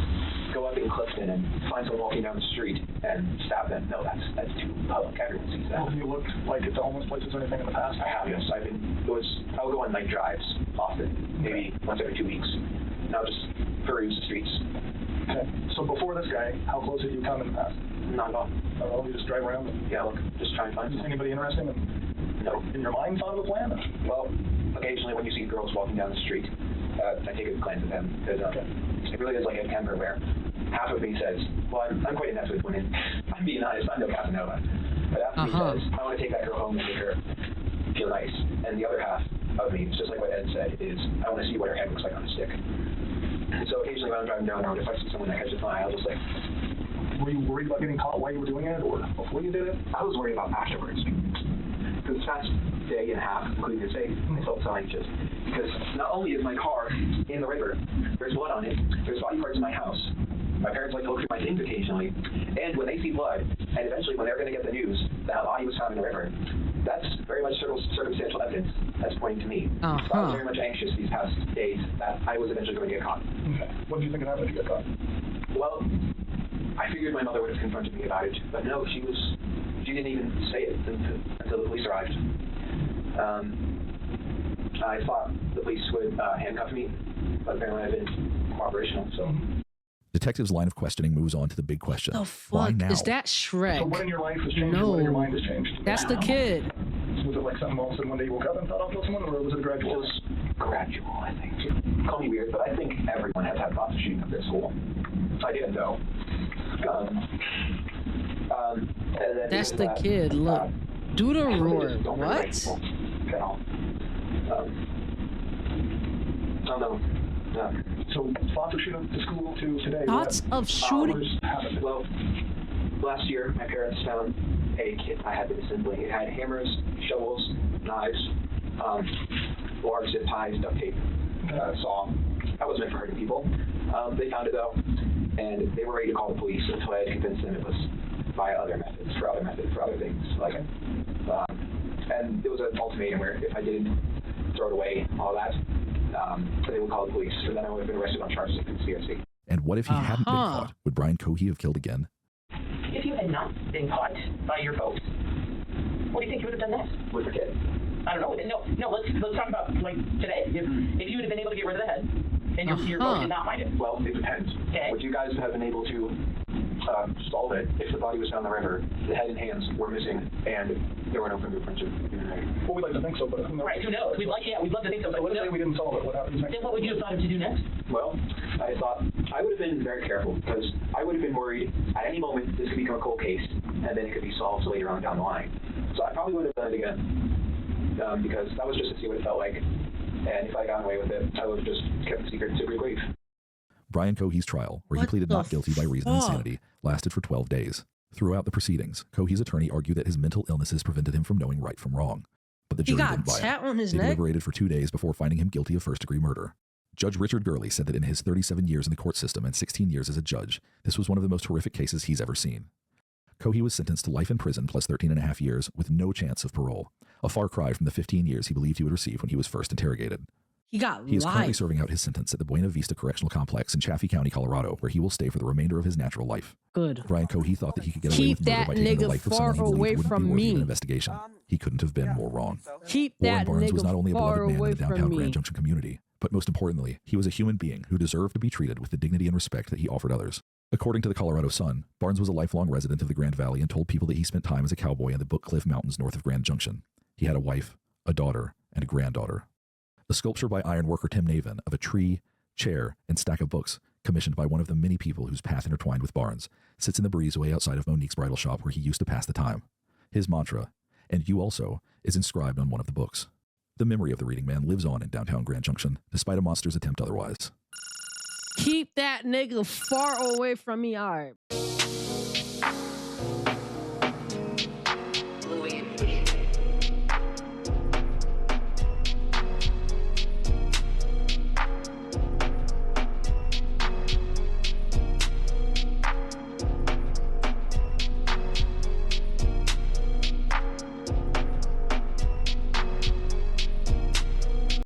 S15: go up in Clifton and find someone walking down the street and stab them. No, that's too public. Everyone sees that.
S16: Well, have you looked like at the homeless places or anything in the past?
S15: I have, yes. I would go on night drives often, maybe once every 2 weeks. Now just peruse the streets.
S16: Okay. So before this guy, how close have you come in the past?
S15: Not at all.
S16: Not at all? You just drive around?
S15: Yeah, look, just try and find someone.
S16: Anybody interesting?
S15: No.
S16: In your mind thought of a plan?
S15: Well, occasionally when you see girls walking down the street, I take a glance at them because it really is like a camera where half of me says, well, I'm quite inept with women. I'm being honest, I'm no Casanova. But half of me says, I want to take that girl home and make her feel nice. And the other half of me, just like what Ed said, is I want to see what her head looks like on a stick. And so occasionally when I'm driving down the road, if I see someone that catches my eye, I'll just like...
S16: Were you worried about getting caught while you were doing it or before you did it?
S15: I was worried about afterwards. For this past day and a half, including today, I felt so anxious. Because not only is my car in the river, there's blood on it, there's body parts in my house. My parents like to look through my things occasionally. And when they see blood, and eventually when they're going to get the news that a body was found in the river, that's very much circumstantial evidence that's pointing to me. So I was very much anxious these past days that I was eventually going to get caught.
S16: Okay. What did you think would happen if you got caught?
S15: Well, I figured my mother would have confronted me about it, but no, she didn't even say it until the police arrived. I thought the police would handcuff me, but apparently I've been cooperational, so...
S5: Detective's line of questioning moves on to the big question.
S1: The
S5: Why
S1: fuck
S5: now?
S1: is that Shrek?
S16: So what in your life has changed and what in your mind has changed?
S1: That's the kid.
S16: Was it like something all of a sudden one day you woke up and thought I'll kill someone, or was it a gradual?
S15: It was gradual, I think. Call me weird, but I think everyone has had thoughts of shooting up their school. I didn't know.
S1: That's the kid. Look. Do the roar. What?
S15: Oh no.
S16: So thoughts of shooting up the school to today?
S1: Thoughts of shooting?
S15: Well, last year my parents found a kit I had been assembling. It had hammers, shovels, knives, large zip ties, duct tape, saw. That was meant for hurting people. They found it though, and they were ready to call the police until I had convinced them it was by other methods, for other things. Like, and it was an ultimatum where if I didn't throw it away, all that, they would call the police, and then I would have been arrested on charges of conspiracy.
S5: And what if he hadn't been caught? Would Brian Cohey have killed again?
S12: If you had not been caught by your folks, what do you think you would have done next?
S15: With the kid?
S12: I don't know. No. Let's talk about like today. If you would have been able to get rid of the head, and your folks did not find it.
S15: Well, it depends.
S12: Okay.
S15: Would you guys have been able to solve it if the body was found in the river, the head and hands were missing, and there were no fingerprints of human hair?
S16: Well, we'd like to think so, but who knows?
S12: Right, who knows? We'd love to think so.
S16: So let's say we didn't solve it. What happens next?
S12: Then what would you have thought him to do next?
S15: Well, I thought I would have been very careful because I would have been worried at any moment this could become a cold case and then it could be solved later on down the line. So I probably would have done it again because that was just to see what it felt like. And if I got away with it, I would have just kept the secret to brief.
S5: Brian Cohey's trial, where he pleaded not guilty by reason of insanity, lasted for 12 days. Throughout the proceedings, Cohey's attorney argued that his mental illnesses prevented him from knowing right from wrong. But the jury didn't buy it.
S1: On his
S5: they
S1: neck?
S5: deliberated for 2 days before finding him guilty of first-degree murder. Judge Richard Gurley said that in his 37 years in the court system and 16 years as a judge, this was one of the most horrific cases he's ever seen. Cohey was sentenced to life in prison plus 13 and a half years with no chance of parole, a far cry from the 15 years he believed he would receive when he was first interrogated.
S1: He
S5: is currently serving out his sentence at the Buena Vista Correctional Complex in Chaffee County, Colorado, where he will stay for the remainder of his natural life.
S1: Good.
S5: Brian Cohey thought that he could get away with murder by taking the life of someone he believed wouldn't be worthy of an investigation. He couldn't have been more wrong.
S1: Keep
S5: Warren
S1: that
S5: Barnes was not only a beloved man in the downtown
S1: me.
S5: Grand Junction community, but most importantly, he was a human being who deserved to be treated with the dignity and respect that he offered others. According to the Colorado Sun, Barnes was a lifelong resident of the Grand Valley and told people that he spent time as a cowboy in the Book Cliff Mountains north of Grand Junction. He had a wife, a daughter, and a granddaughter. A sculpture by ironworker Tim Navin of a tree, chair, and stack of books, commissioned by one of the many people whose path intertwined with Barnes, sits in the breezeway outside of Monique's bridal shop where he used to pass the time. His mantra, "And you also," is inscribed on one of the books. The memory of the reading man lives on in downtown Grand Junction, despite a monster's attempt otherwise.
S1: Keep that nigga far away from me. All right.